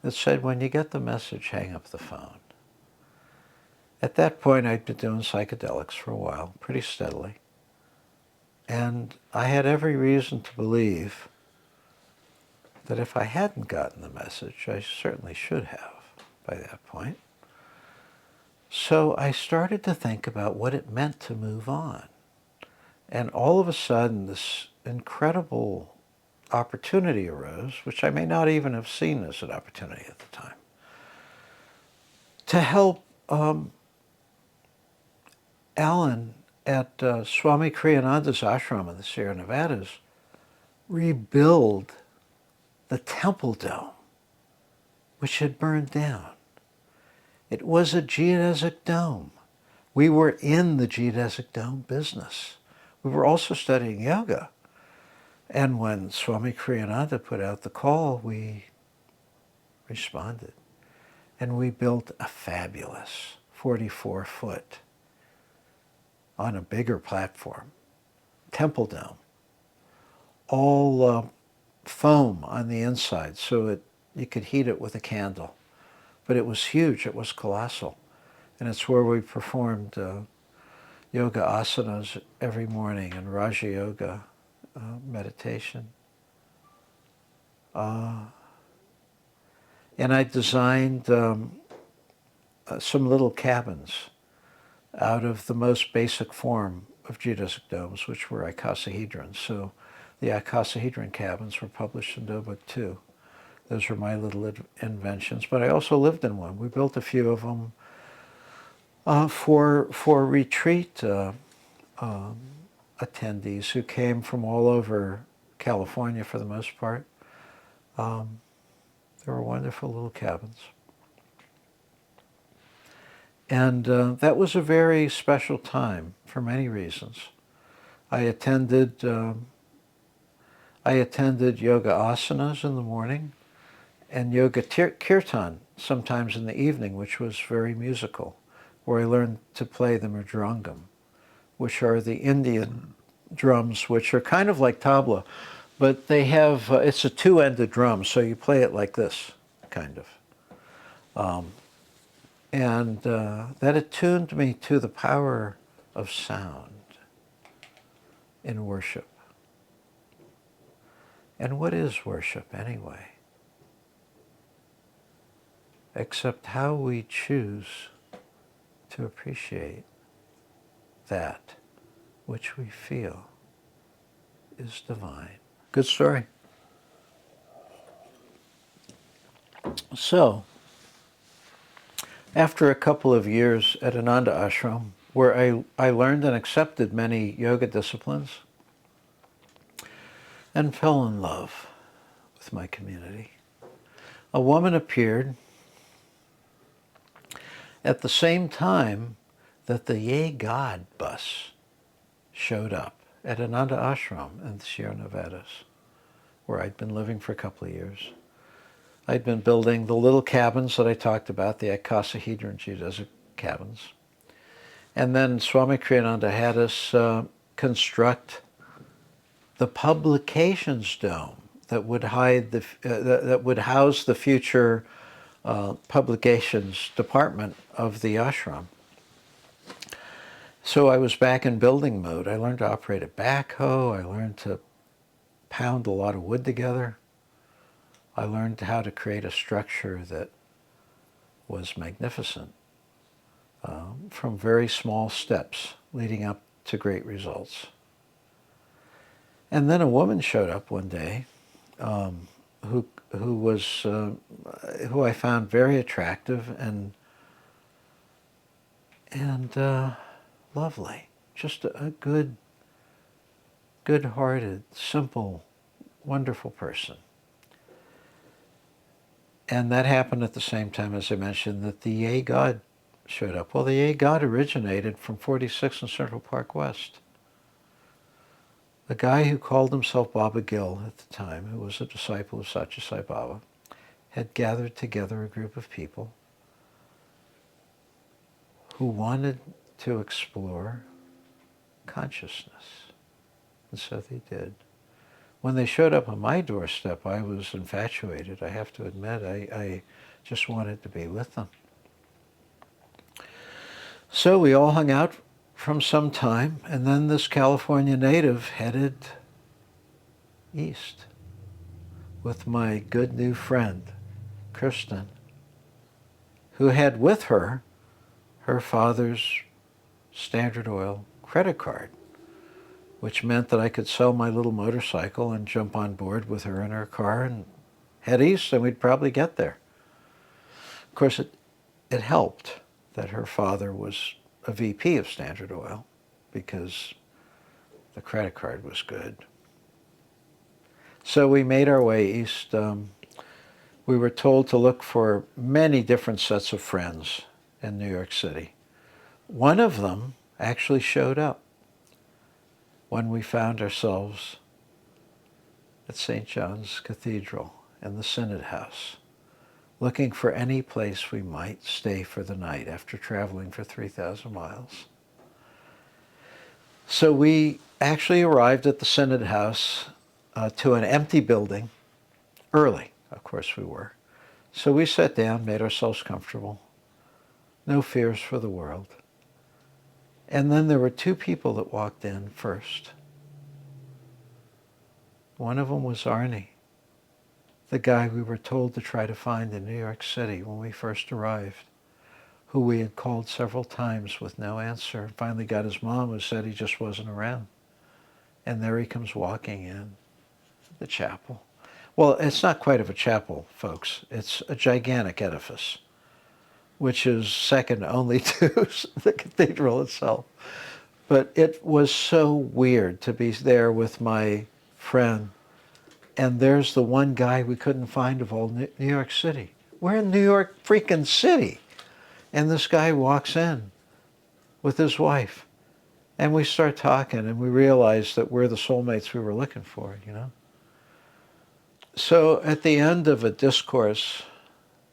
that said, when you get the message, hang up the phone. At that point, I'd been doing psychedelics for a while, pretty steadily. And I had every reason to believe that if I hadn't gotten the message, I certainly should have by that point. So I started to think about what it meant to move on. And all of a sudden, this incredible opportunity arose, which I may not even have seen as an opportunity at the time, to help Alan at Swami Kriyananda's ashram in the Sierra Nevadas rebuild the temple dome, which had burned down. It was a geodesic dome. We were in the geodesic dome business. We were also studying yoga. And when Swami Kriyananda put out the call, we responded. And we built a fabulous 44-foot on a bigger platform, temple dome, all foam on the inside so you could heat it with a candle. But it was huge, it was colossal. And it's where we performed yoga asanas every morning and Raja Yoga meditation. And I designed some little cabins out of the most basic form of geodesic domes, which were icosahedrons. So the icosahedron cabins were published in Dome Book 2. Those were my little inventions, but I also lived in one. We built a few of them For retreat attendees who came from all over California for the most part. There were wonderful little cabins. And that was a very special time for many reasons. I attended yoga asanas in the morning and yoga kirtan sometimes in the evening, which was very musical, where I learned to play the mridangam, which are the Indian drums, which are kind of like tabla, but they have, it's a two-ended drum, so you play it like this, kind of. And that attuned me to the power of sound in worship. And what is worship anyway? Except how we choose to appreciate that which we feel is divine. Good story. So, after a couple of years at Ananda Ashram, where I learned and accepted many yoga disciplines and fell in love with my community, a woman appeared at the same time that the Yay God bus showed up at Ananda Ashram in the Sierra Nevadas, where I'd been living for a couple of years. I'd been building the little cabins that I talked about, the icosahedron geodesic cabins. And then Swami Kriyananda had us construct the publications dome that would that would house the future publications department of the ashram. So I was back in building mode. I learned to operate a backhoe. I learned to pound a lot of wood together. I learned how to create a structure that was magnificent from very small steps leading up to great results. And then a woman showed up one day who I found very attractive and lovely. Just a good-hearted, simple, wonderful person. And that happened at the same time, as I mentioned, that the Yay God showed up. Well, the Yay God originated from 46 in Central Park West. The guy who called himself Baba Gil at the time, who was a disciple of Satya Sai Baba, had gathered together a group of people who wanted to explore consciousness. And so they did. When they showed up on my doorstep, I was infatuated. I have to admit, I just wanted to be with them. So we all hung out from some time, and then this California native headed east with my good new friend, Kristen, who had with her her father's Standard Oil credit card, which meant that I could sell my little motorcycle and jump on board with her in her car and head east, and we'd probably get there. Of course, it helped that her father was a VP of Standard Oil because the credit card was good. So we made our way east. We were told to look for many different sets of friends in New York City. One of them actually showed up when we found ourselves at St. John's Cathedral in the Synod House, looking for any place we might stay for the night after traveling for 3,000 miles. So we actually arrived at the Synod House to an empty building early. Of course we were. So we sat down, made ourselves comfortable. No fears for the world. And then there were two people that walked in first. One of them was Arnie, the guy we were told to try to find in New York City when we first arrived, who we had called several times with no answer. Finally got his mom, who said he just wasn't around. And there he comes walking in the chapel. Well, it's not quite of a chapel, folks. It's a gigantic edifice which is second only to the cathedral itself. But it was so weird to be there with my friend, and there's the one guy we couldn't find of all New York City. We're in New York freaking City. And this guy walks in with his wife. And we start talking, and we realize that we're the soulmates we were looking for, you know? So at the end of a discourse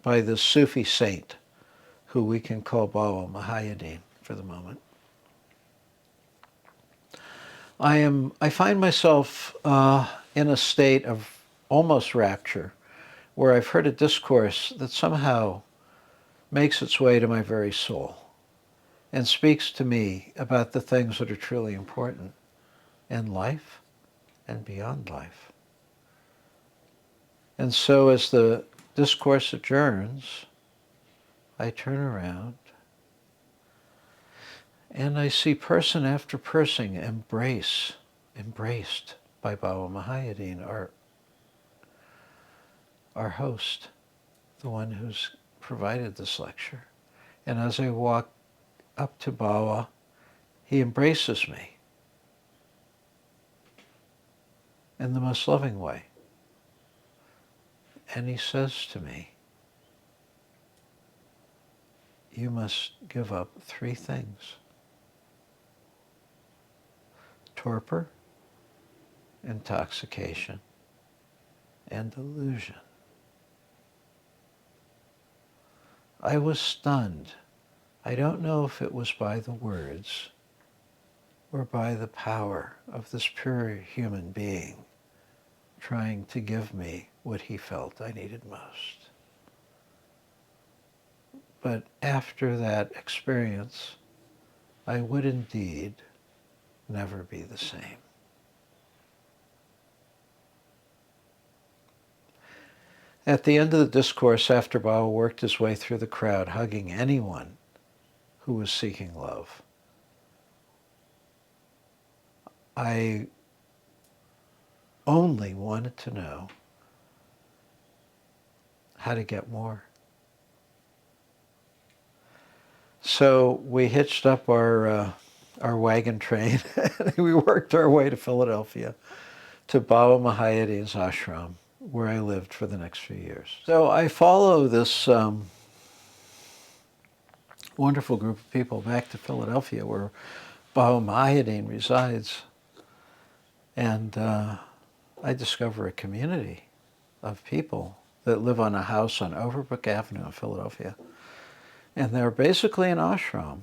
by this Sufi saint, who we can call Baba Mahayadin for the moment, I find myself in a state of almost rapture, where I've heard a discourse that somehow makes its way to my very soul and speaks to me about the things that are truly important in life and beyond life. And so as the discourse adjourns, I turn around and I see person after person embraced by Baba Mahayadin, our host, the one who's provided this lecture. And as I walk up to Baba, he embraces me in the most loving way. And he says to me, you must give up 3 things: torpor, intoxication, and delusion. I was stunned. I don't know if it was by the words or by the power of this pure human being trying to give me what he felt I needed most. But after that experience, I would indeed never be the same. At the end of the discourse, after Baba worked his way through the crowd, hugging anyone who was seeking love, I only wanted to know how to get more. So we hitched up our wagon train and we worked our way to Philadelphia, to Baba Mahayadin's ashram, where I lived for the next few years. So I follow this wonderful group of people back to Philadelphia, where Baba Mahayadin resides, and I discover a community of people that live on a house on Overbrook Avenue in Philadelphia. And they're basically an ashram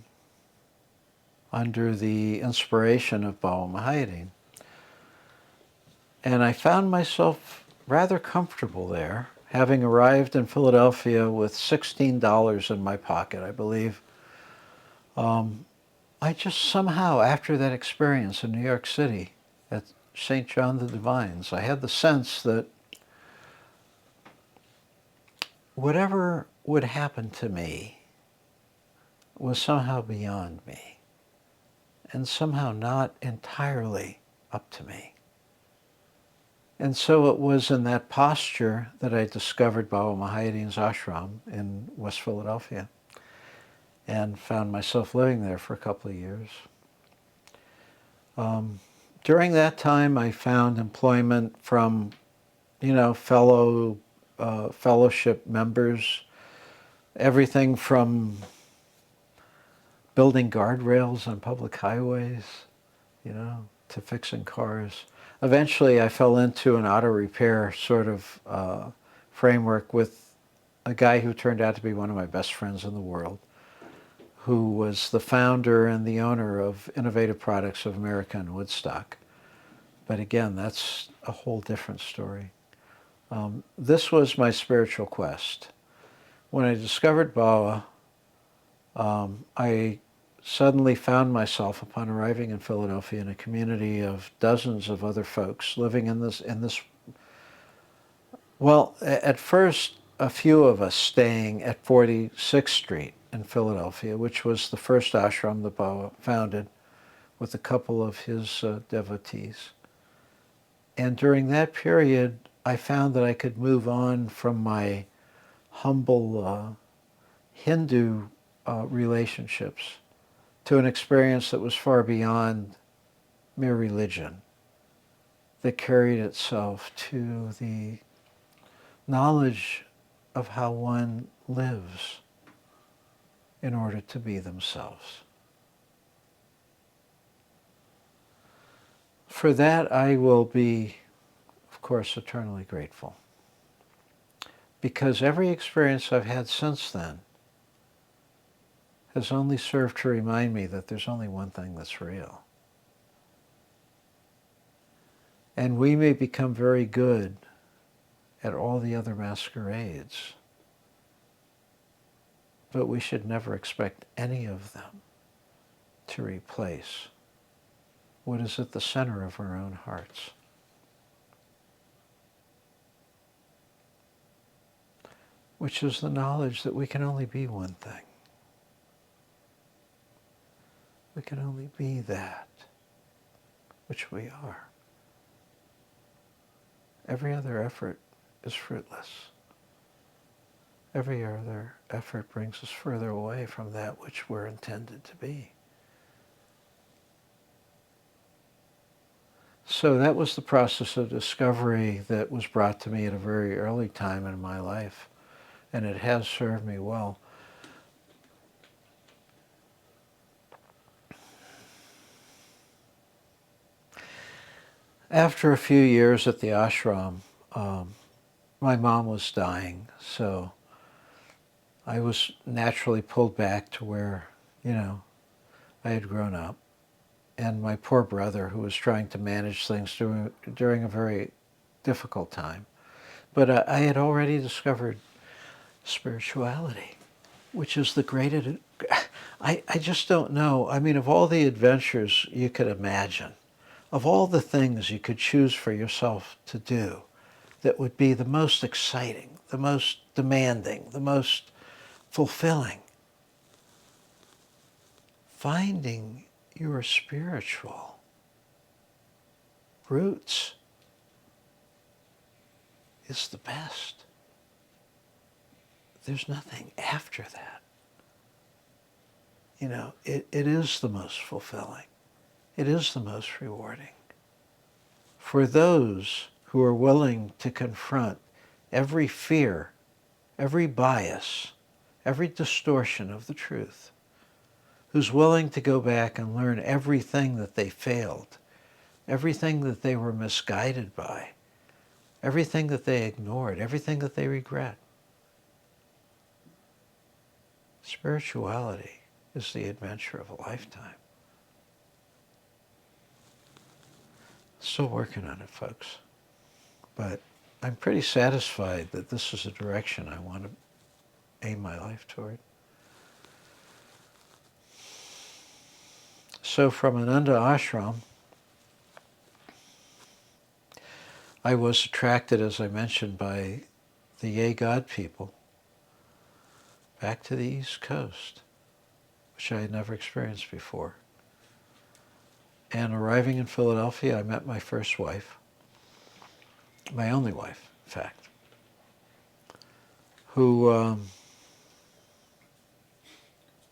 under the inspiration of Baba Mahayadin. And I found myself rather comfortable there, having arrived in Philadelphia with $16 in my pocket, I believe. I just somehow, after that experience in New York City at St. John the Divine's, I had the sense that whatever would happen to me was somehow beyond me and somehow not entirely up to me. And so it was in that posture that I discovered Baba Mahayadin's ashram in West Philadelphia and found myself living there for a couple of years. During that time, I found employment from, fellow fellowship members, everything from building guardrails on public highways, to fixing cars. Eventually, I fell into an auto repair sort of framework with a guy who turned out to be one of my best friends in the world, who was the founder and the owner of Innovative Products of America in Woodstock. But again, that's a whole different story. This was my spiritual quest. When I discovered Baba, I suddenly found myself, upon arriving in Philadelphia, in a community of dozens of other folks living in this, well, at first, a few of us staying at 46th Street in Philadelphia, which was the first ashram that Baba founded with a couple of his devotees. And during that period, I found that I could move on from my humble Hindu relationships to an experience that was far beyond mere religion, that carried itself to the knowledge of how one lives in order to be themselves. For that, I will be, of course, eternally grateful. Because every experience I've had since then has only served to remind me that there's only one thing that's real. And we may become very good at all the other masquerades, but we should never expect any of them to replace what is at the center of our own hearts. Which is the knowledge that we can only be one thing. We can only be that which we are. Every other effort is fruitless. Every other effort brings us further away from that which we're intended to be. So that was the process of discovery that was brought to me at a very early time in my life, and it has served me well. After a few years at the ashram, my mom was dying, so I was naturally pulled back to where, I had grown up. And my poor brother, who was trying to manage things during a very difficult time. But I had already discovered spirituality, which is the greatest. I just don't know. I mean, of all the adventures you could imagine, of all the things you could choose for yourself to do that would be the most exciting, the most demanding, the most fulfilling, finding your spiritual roots is the best. There's nothing after that. It is the most fulfilling. It is the most rewarding. For those who are willing to confront every fear, every bias, every distortion of the truth, who's willing to go back and learn everything that they failed, everything that they were misguided by, everything that they ignored, everything that they regret. Spirituality is the adventure of a lifetime. Still working on it, folks. But I'm pretty satisfied that this is a direction I want to aim my life toward. So from Ananda Ashram, I was attracted, as I mentioned, by the Yay God people back to the East Coast, which I had never experienced before. And arriving in Philadelphia, I met my first wife, my only wife, in fact, who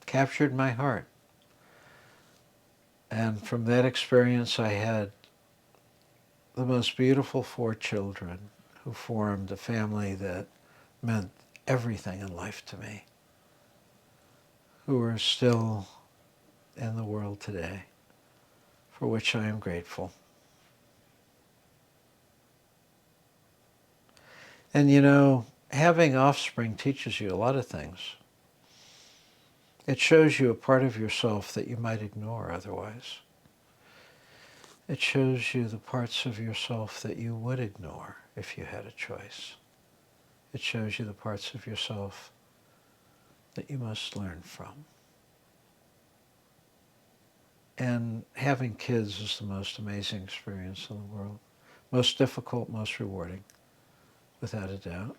captured my heart. And from that experience, I had the most beautiful 4 children who formed a family that meant everything in life to me, who are still in the world today, for which I am grateful. And having offspring teaches you a lot of things. It shows you a part of yourself that you might ignore otherwise. It shows you the parts of yourself that you would ignore if you had a choice. It shows you the parts of yourself that you must learn from. And having kids is the most amazing experience in the world. Most difficult, most rewarding, without a doubt.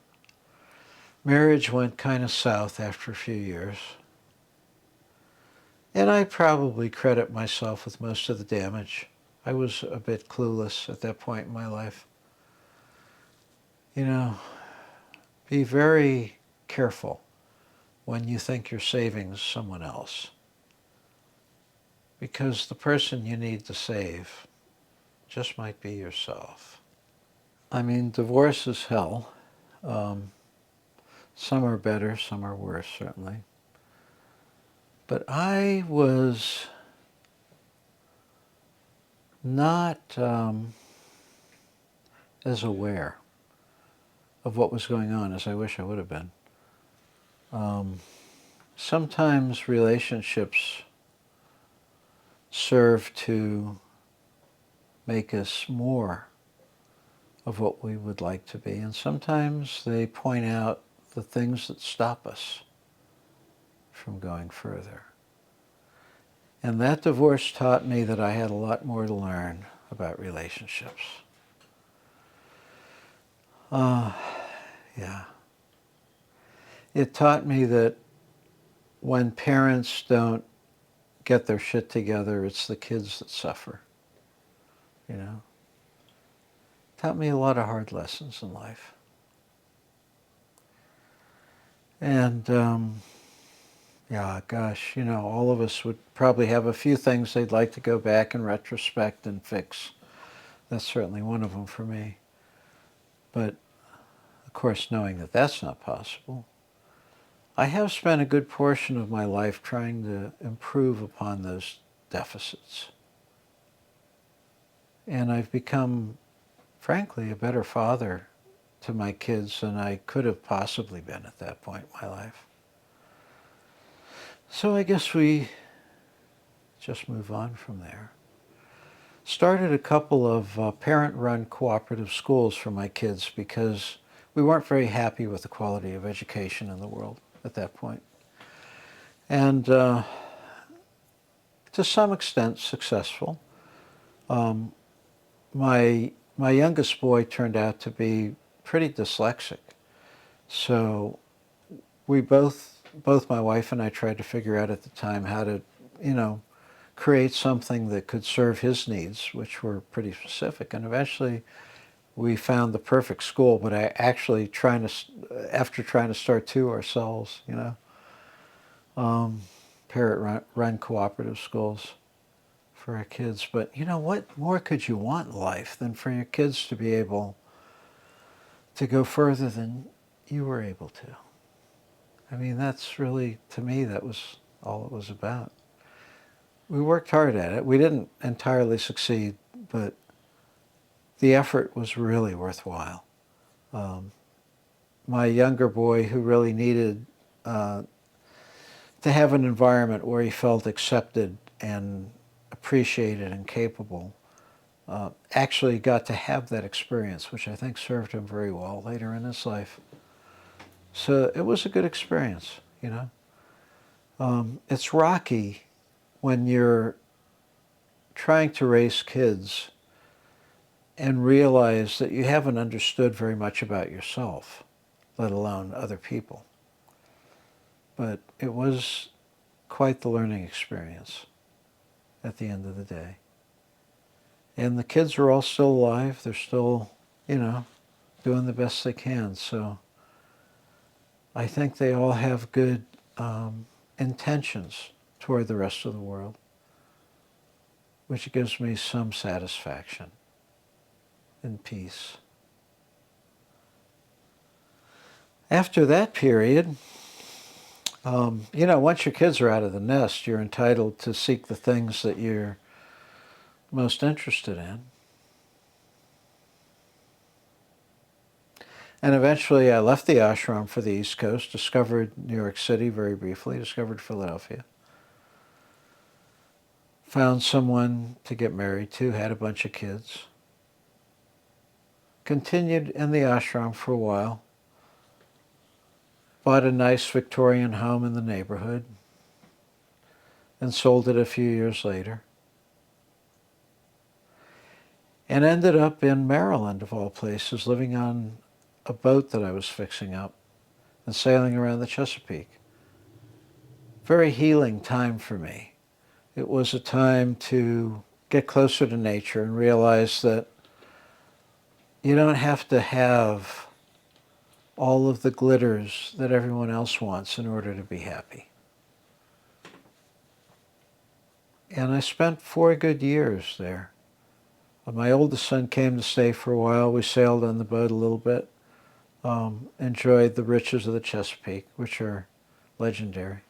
Marriage went kind of south after a few years. And I probably credit myself with most of the damage. I was a bit clueless at that point in my life. Be very careful when you think you're saving someone else. Because the person you need to save just might be yourself. I mean, divorce is hell. Some are better, some are worse, certainly. But I was not as aware of what was going on as I wish I would have been. Sometimes relationships serve to make us more of what we would like to be, and sometimes they point out the things that stop us from going further. And that divorce taught me that I had a lot more to learn about relationships. Yeah. It taught me that when parents don't get their shit together, it's the kids that suffer. You know? Taught me a lot of hard lessons in life. And yeah, gosh, all of us would probably have a few things they'd like to go back in retrospect and fix. That's certainly one of them for me. But, of course, knowing that that's not possible, I have spent a good portion of my life trying to improve upon those deficits. And I've become, frankly, a better father to my kids than I could have possibly been at that point in my life. So I guess we just move on from there. Started a couple of parent-run cooperative schools for my kids because we weren't very happy with the quality of education in the world at that point. And to some extent successful. My youngest boy turned out to be pretty dyslexic. So we both my wife and I tried to figure out at the time how to, create something that could serve his needs, which were pretty specific. And eventually we found the perfect school, but I actually after trying to start two ourselves, parent-run cooperative schools for our kids. But what more could you want in life than for your kids to be able to go further than you were able to? I mean, that's really, to me, that was all it was about. We worked hard at it. We didn't entirely succeed, but the effort was really worthwhile. My younger boy, who really needed to have an environment where he felt accepted and appreciated and capable, actually got to have that experience, which I think served him very well later in his life. So it was a good experience, It's rocky when you're trying to raise kids and realize that you haven't understood very much about yourself, let alone other people. But it was quite the learning experience at the end of the day. And the kids are all still alive. They're still, doing the best they can. So I think they all have good intentions toward the rest of the world, which gives me some satisfaction and peace. After that period, once your kids are out of the nest, you're entitled to seek the things that you're most interested in. And eventually I left the ashram for the East Coast, discovered New York City very briefly, discovered Philadelphia. Found someone to get married to, had a bunch of kids. Continued in the ashram for a while. Bought a nice Victorian home in the neighborhood and sold it a few years later. And ended up in Maryland, of all places, living on a boat that I was fixing up and sailing around the Chesapeake. Very healing time for me. It was a time to get closer to nature and realize that you don't have to have all of the glitters that everyone else wants in order to be happy. And I spent 4 good years there. My oldest son came to stay for a while. We sailed on the boat a little bit. Enjoyed the riches of the Chesapeake, which are legendary.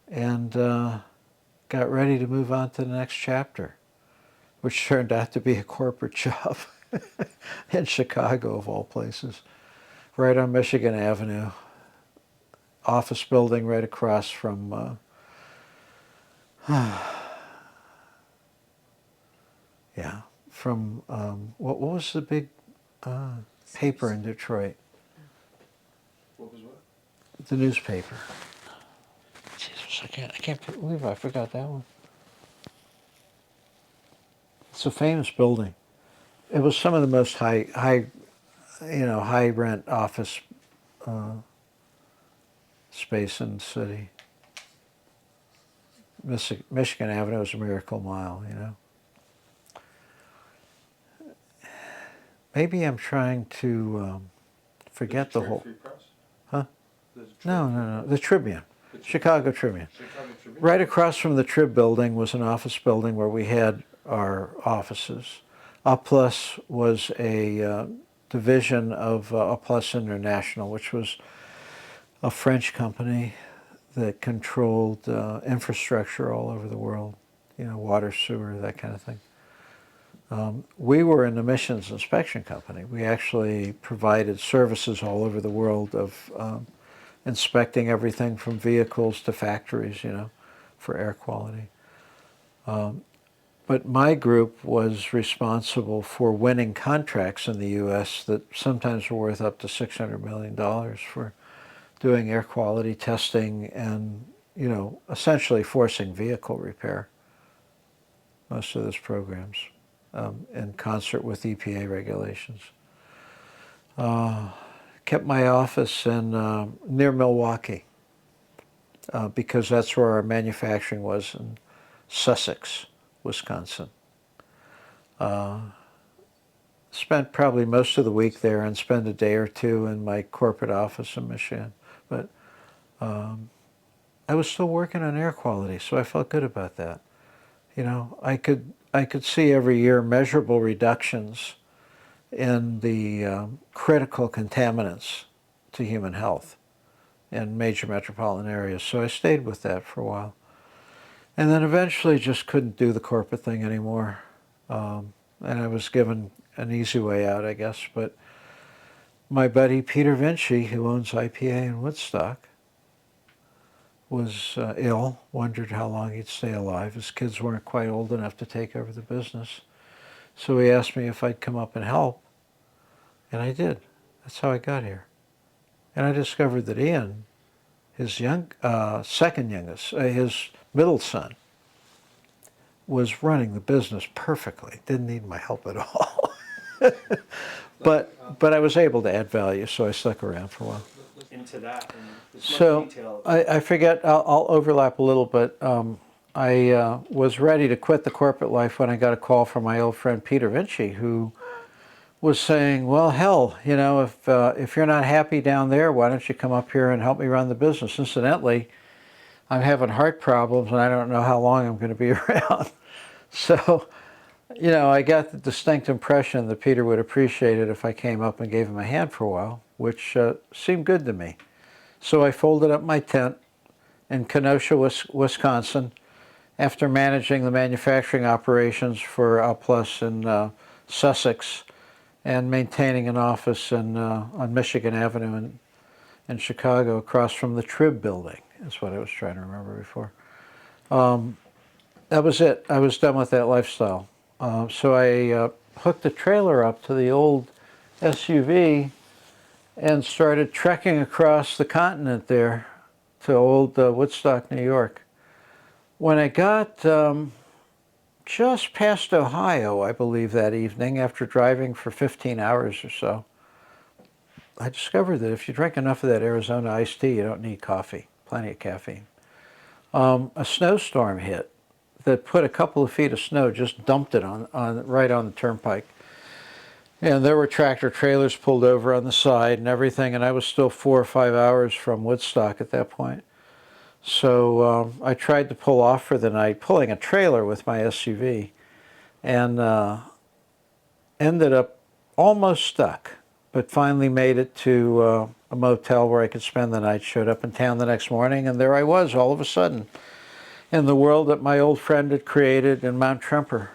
And got ready to move on to the next chapter, which turned out to be a corporate job in Chicago, of all places, right on Michigan Avenue. Office building right across from, what was the big paper in Detroit? What was what? The newspaper. Jesus, I can't believe I forgot that one. It's a famous building. It was some of the most high rent office space in the city. Michigan Avenue is a miracle mile, you know. Maybe I'm trying to forget the whole. Free Press? Huh? No. The Tribune. Chicago Tribune. Chicago Tribune? Right across from the Trib building was an office building where we had our offices. A Plus was a division of A Plus International, which was a French company that controlled infrastructure all over the world, you know, water, sewer, that kind of thing. We were an emissions inspection company. We actually provided services all over the world of inspecting everything from vehicles to factories, you know, for air quality. But my group was responsible for winning contracts in the U.S. that sometimes were worth up to $600 million for doing air quality testing and, you know, essentially forcing vehicle repair. Most of those programs, in concert with EPA regulations. Kept my office in near Milwaukee because that's where our manufacturing was, in Sussex, Wisconsin. Spent probably most of the week there and spent a day or two in my corporate office in Michigan. But I was still working on air quality, so I felt good about that. You know, I could see every year measurable reductions in the critical contaminants to human health in major metropolitan areas. So I stayed with that for a while. And then eventually just couldn't do the corporate thing anymore. And I was given an easy way out, I guess. But my buddy Peter Vinci, who owns IPA in Woodstock, was ill, wondered how long he'd stay alive. His kids weren't quite old enough to take over the business. So he asked me if I'd come up and help. And I did. That's how I got here. And I discovered that Ian, his second youngest, his middle son, was running the business perfectly. Didn't need my help at all. but I was able to add value, so I stuck around for a while. Into that. And So I forget, I'll overlap a little bit. I was ready to quit the corporate life when I got a call from my old friend Peter Vinci, who was saying, well, hell, you know, if you're not happy down there, why don't you come up here and help me run the business? Incidentally, I'm having heart problems and I don't know how long I'm going to be around. So, you know, I got the distinct impression that Peter would appreciate it if I came up and gave him a hand for a while, which seemed good to me. So I folded up my tent in Kenosha, Wisconsin, after managing the manufacturing operations for A Plus in Sussex and maintaining an office on Michigan Avenue in Chicago across from the Trib building, is what I was trying to remember before. That was it. I was done with that lifestyle. So I hooked a trailer up to the old SUV and started trekking across the continent there to old Woodstock, New York. When I got just past Ohio, I believe, that evening, after driving for 15 hours or so, I discovered that if you drink enough of that Arizona iced tea, you don't need coffee, plenty of caffeine. A snowstorm hit that put a couple of feet of snow, just dumped it right on the turnpike. And there were tractor trailers pulled over on the side and everything, and I was still 4 or 5 hours from Woodstock at that point. So I tried to pull off for the night, pulling a trailer with my SUV, and ended up almost stuck, but finally made it to a motel where I could spend the night. Showed up in town the next morning, and there I was all of a sudden in the world that my old friend had created in Mount Tremper,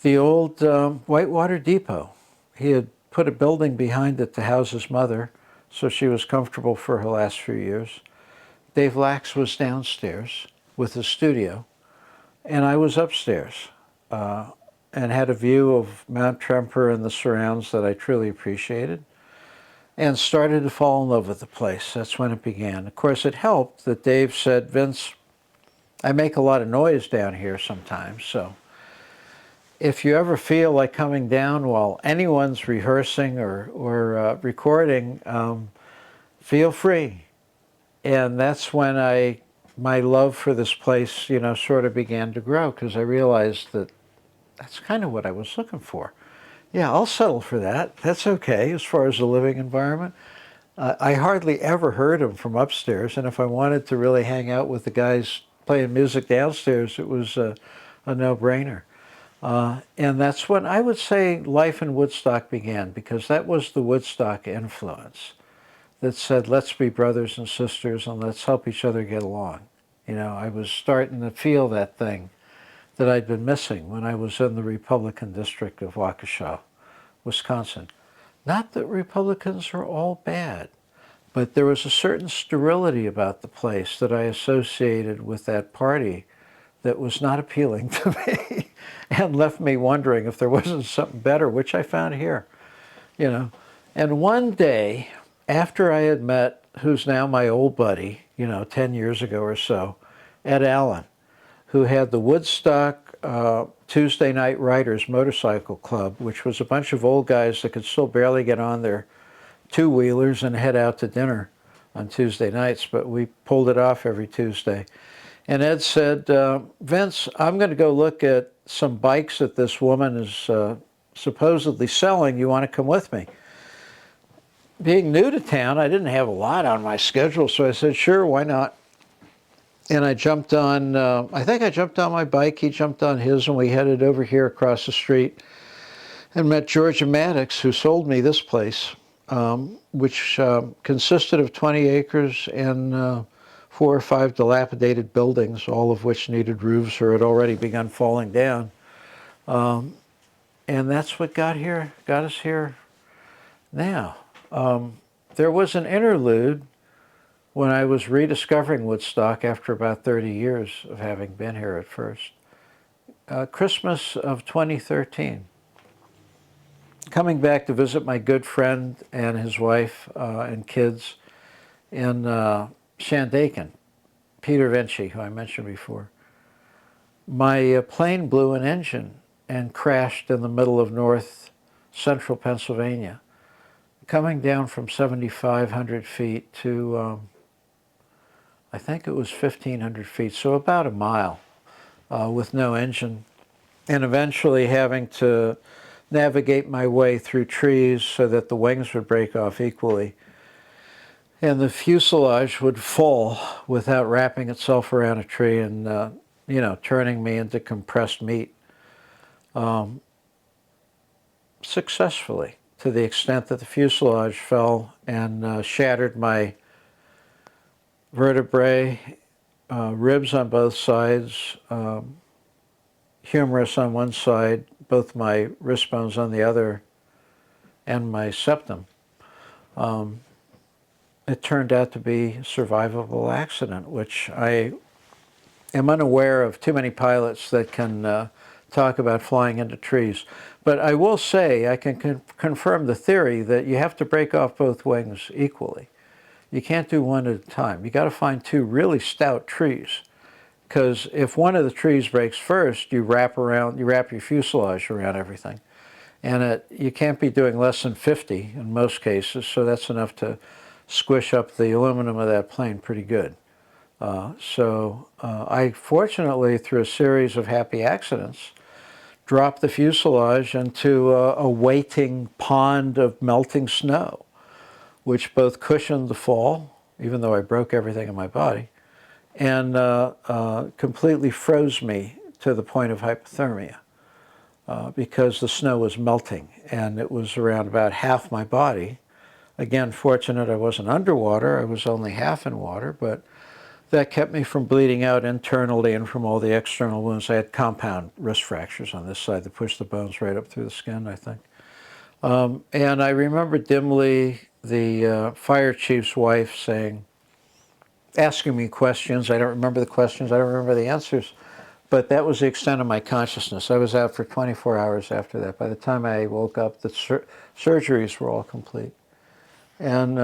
the old Whitewater Depot. He had put a building behind it to house his mother, so she was comfortable for her last few years. Dave Lax was downstairs with his studio, and I was upstairs and had a view of Mount Tremper and the surrounds that I truly appreciated, and started to fall in love with the place. That's when it began. Of course, it helped that Dave said, "Vince, I make a lot of noise down here sometimes, so if you ever feel like coming down while anyone's rehearsing or recording, feel free." And that's when my love for this place, you know, sort of began to grow, because I realized that that's kind of what I was looking for. Yeah, I'll settle for that. That's okay as far as the living environment. I hardly ever heard them from upstairs, and if I wanted to really hang out with the guys playing music downstairs, it was a no-brainer. And that's when I would say life in Woodstock began, because that was the Woodstock influence that said, let's be brothers and sisters and let's help each other get along. You know, I was starting to feel that thing that I'd been missing when I was in the Republican district of Waukesha, Wisconsin. Not that Republicans are all bad, but there was a certain sterility about the place that I associated with that party that was not appealing to me and left me wondering if there wasn't something better, which I found here, you know. And one day, after I had met, who's now my old buddy, you know, 10 years ago or so, Ed Allen, who had the Woodstock Tuesday Night Riders Motorcycle Club, which was a bunch of old guys that could still barely get on their two-wheelers and head out to dinner on Tuesday nights, but we pulled it off every Tuesday. And Ed said, "Vince, I'm going to go look at some bikes that this woman is supposedly selling. You want to come with me?" Being new to town, I didn't have a lot on my schedule, so I said, sure, why not? And I jumped on, I think I jumped on my bike, he jumped on his, and we headed over here across the street and met Georgia Maddox, who sold me this place, which consisted of 20 acres and 4 or 5 dilapidated buildings, all of which needed roofs or had already begun falling down. And that's what got us here now. There was an interlude when I was rediscovering Woodstock after about 30 years of having been here at first. Christmas of 2013. Coming back to visit my good friend and his wife and kids in Shandaken, Peter Vinci, who I mentioned before. My plane blew an engine and crashed in the middle of north central Pennsylvania, coming down from 7,500 feet to, I think it was 1,500 feet, so about a mile with no engine, and eventually having to navigate my way through trees so that the wings would break off equally and the fuselage would fall without wrapping itself around a tree and, you know, turning me into compressed meat successfully, to the extent that the fuselage fell and shattered my vertebrae, ribs on both sides, humerus on one side, both my wrist bones on the other, and my septum. It turned out to be a survivable accident, which I am unaware of too many pilots that can talk about flying into trees. But I will say, I can confirm the theory that you have to break off both wings equally. You can't do one at a time. You got to find 2 really stout trees, because if one of the trees breaks first, you wrap your fuselage around everything. And you can't be doing less than 50 in most cases, so that's enough to squish up the aluminum of that plane pretty good. I fortunately, through a series of happy accidents, drop the fuselage into a waiting pond of melting snow, which both cushioned the fall, even though I broke everything in my body, and completely froze me to the point of hypothermia because the snow was melting, and it was around about half my body. Again, fortunate I wasn't underwater. I was only half in water, but that kept me from bleeding out internally and from all the external wounds. I had compound wrist fractures on this side that pushed the bones right up through the skin, I think. And I remember dimly the fire chief's wife asking me questions. I don't remember the questions. I don't remember the answers. But that was the extent of my consciousness. I was out for 24 hours after that. By the time I woke up, the surgeries were all complete. And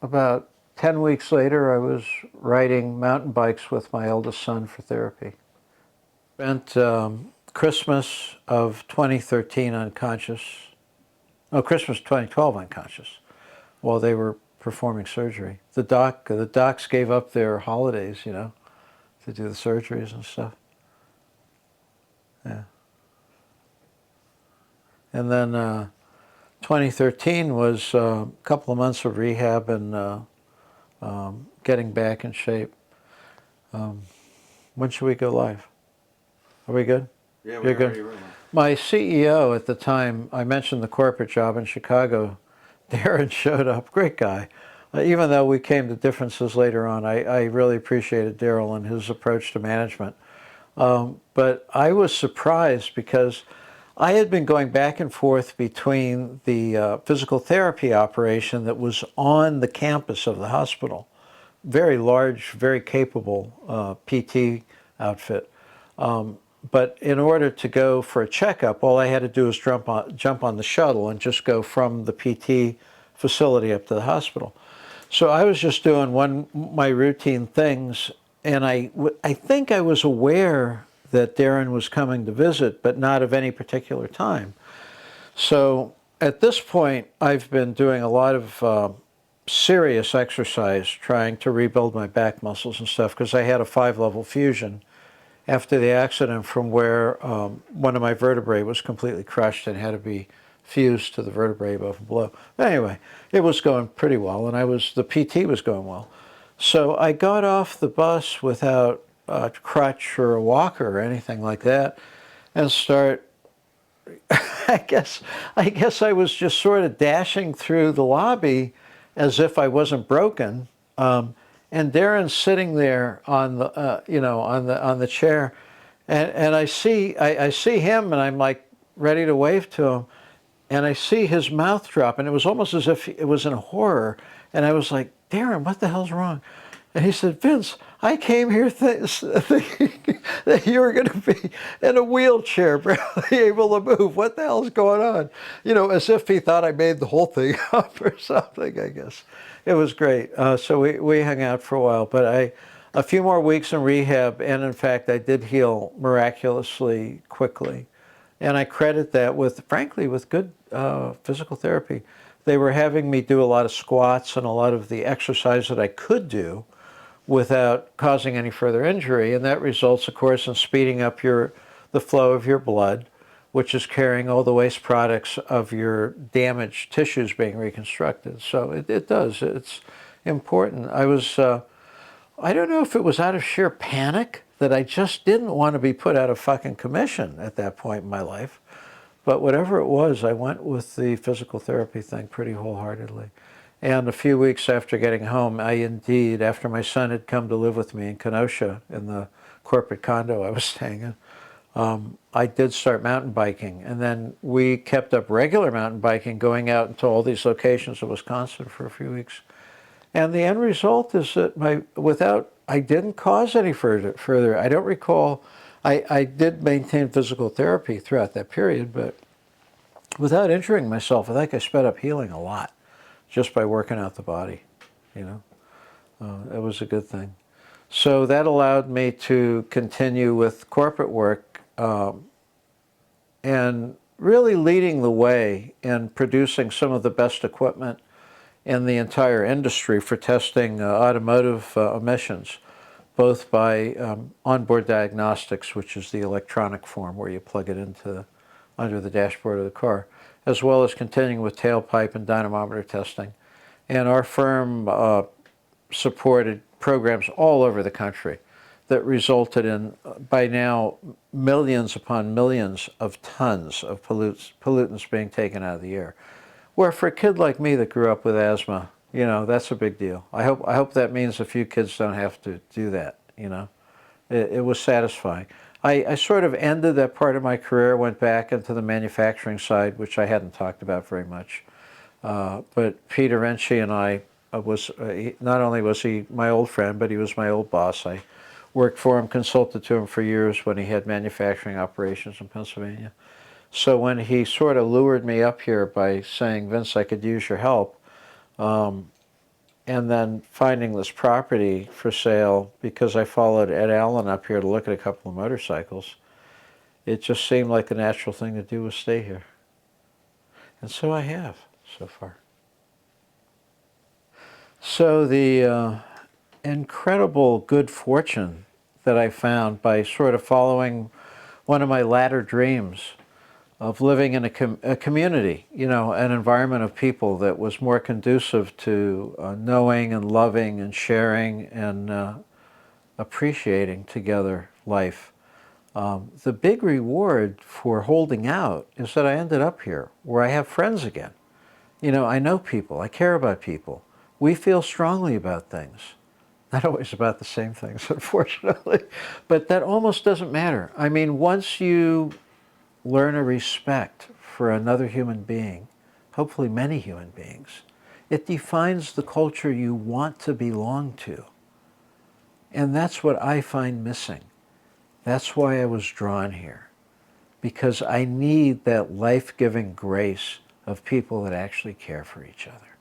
about 10 weeks later, I was riding mountain bikes with my eldest son for therapy. Spent Christmas of 2013 unconscious. No, Christmas 2012 unconscious while they were performing surgery. The docs gave up their holidays, you know, to do the surgeries and stuff. Yeah. And then 2013 was a couple of months of rehab and getting back in shape. When should we go live? Are we good? Yeah, You're good. My CEO at the time, I mentioned the corporate job in Chicago, Darren showed up, great guy. Even though we came to differences later on, I really appreciated Daryl and his approach to management. But I was surprised because I had been going back and forth between the physical therapy operation that was on the campus of the hospital, very large, very capable PT outfit. But in order to go for a checkup, all I had to do was jump on the shuttle and just go from the PT facility up to the hospital. So I was just doing my routine things, and I think I was aware that Darren was coming to visit, but not of any particular time. So at this point, I've been doing a lot of serious exercise trying to rebuild my back muscles and stuff because I had a 5-level fusion after the accident from where one of my vertebrae was completely crushed and had to be fused to the vertebrae above and below. But anyway, it was going pretty well, and the PT was going well. So I got off the bus without a crutch or a walker or anything like that, and I guess I was just sort of dashing through the lobby as if I wasn't broken. And Darren's sitting there on the on the chair, and I see him, and I'm like ready to wave to him, and I see his mouth drop, and it was almost as if it was in horror, and I was like, Darren, what the hell's wrong? And he said, Vince, I came here thinking that you were going to be in a wheelchair, barely able to move. What the hell's going on? You know, as if he thought I made the whole thing up or something, I guess. It was great. So we hung out for a while, but a few more weeks in rehab, and in fact, I did heal miraculously quickly. And I credit that frankly, with good physical therapy. They were having me do a lot of squats and a lot of the exercise that I could do without causing any further injury, and that results, of course, in speeding up the flow of your blood, which is carrying all the waste products of your damaged tissues being reconstructed. So it does. It's important. I don't know if it was out of sheer panic that I just didn't want to be put out of fucking commission at that point in my life. But whatever it was, I went with the physical therapy thing pretty wholeheartedly. And a few weeks after getting home, after my son had come to live with me in Kenosha in the corporate condo I was staying in, I did start mountain biking. And then we kept up regular mountain biking, going out into all these locations in Wisconsin for a few weeks. And the end result is that I didn't cause any further. I don't recall, I did maintain physical therapy throughout that period, but without injuring myself, I think I sped up healing a lot just by working out the body, you know. It was a good thing. So that allowed me to continue with corporate work and really leading the way in producing some of the best equipment in the entire industry for testing automotive emissions. both by onboard diagnostics, which is the electronic form where you plug it into under the dashboard of the car, as well as continuing with tailpipe and dynamometer testing. And our firm supported programs all over the country that resulted in, by now, millions upon millions of tons of pollutants being taken out of the air. Where for a kid like me that grew up with asthma, you know, that's a big deal. I hope that means a few kids don't have to do that, you know. It was satisfying. I sort of ended that part of my career, went back into the manufacturing side, which I hadn't talked about very much. But Peter Renchi and I not only was he my old friend, but he was my old boss. I worked for him, consulted to him for years when he had manufacturing operations in Pennsylvania. So when he sort of lured me up here by saying, Vince, I could use your help, and then finding this property for sale because I followed Ed Allen up here to look at a couple of motorcycles, it just seemed like the natural thing to do was stay here. And so I have so far. So the incredible good fortune that I found by sort of following one of my latter dreams of living in a community, you know, an environment of people that was more conducive to knowing and loving and sharing and appreciating together life. The big reward for holding out is that I ended up here where I have friends again. You know, I know people, I care about people. We feel strongly about things. Not always about the same things, unfortunately, but that almost doesn't matter. I mean, once you learn a respect for another human being, hopefully many human beings, it defines the culture you want to belong to. And that's what I find missing. That's why I was drawn here, because I need that life-giving grace of people that actually care for each other.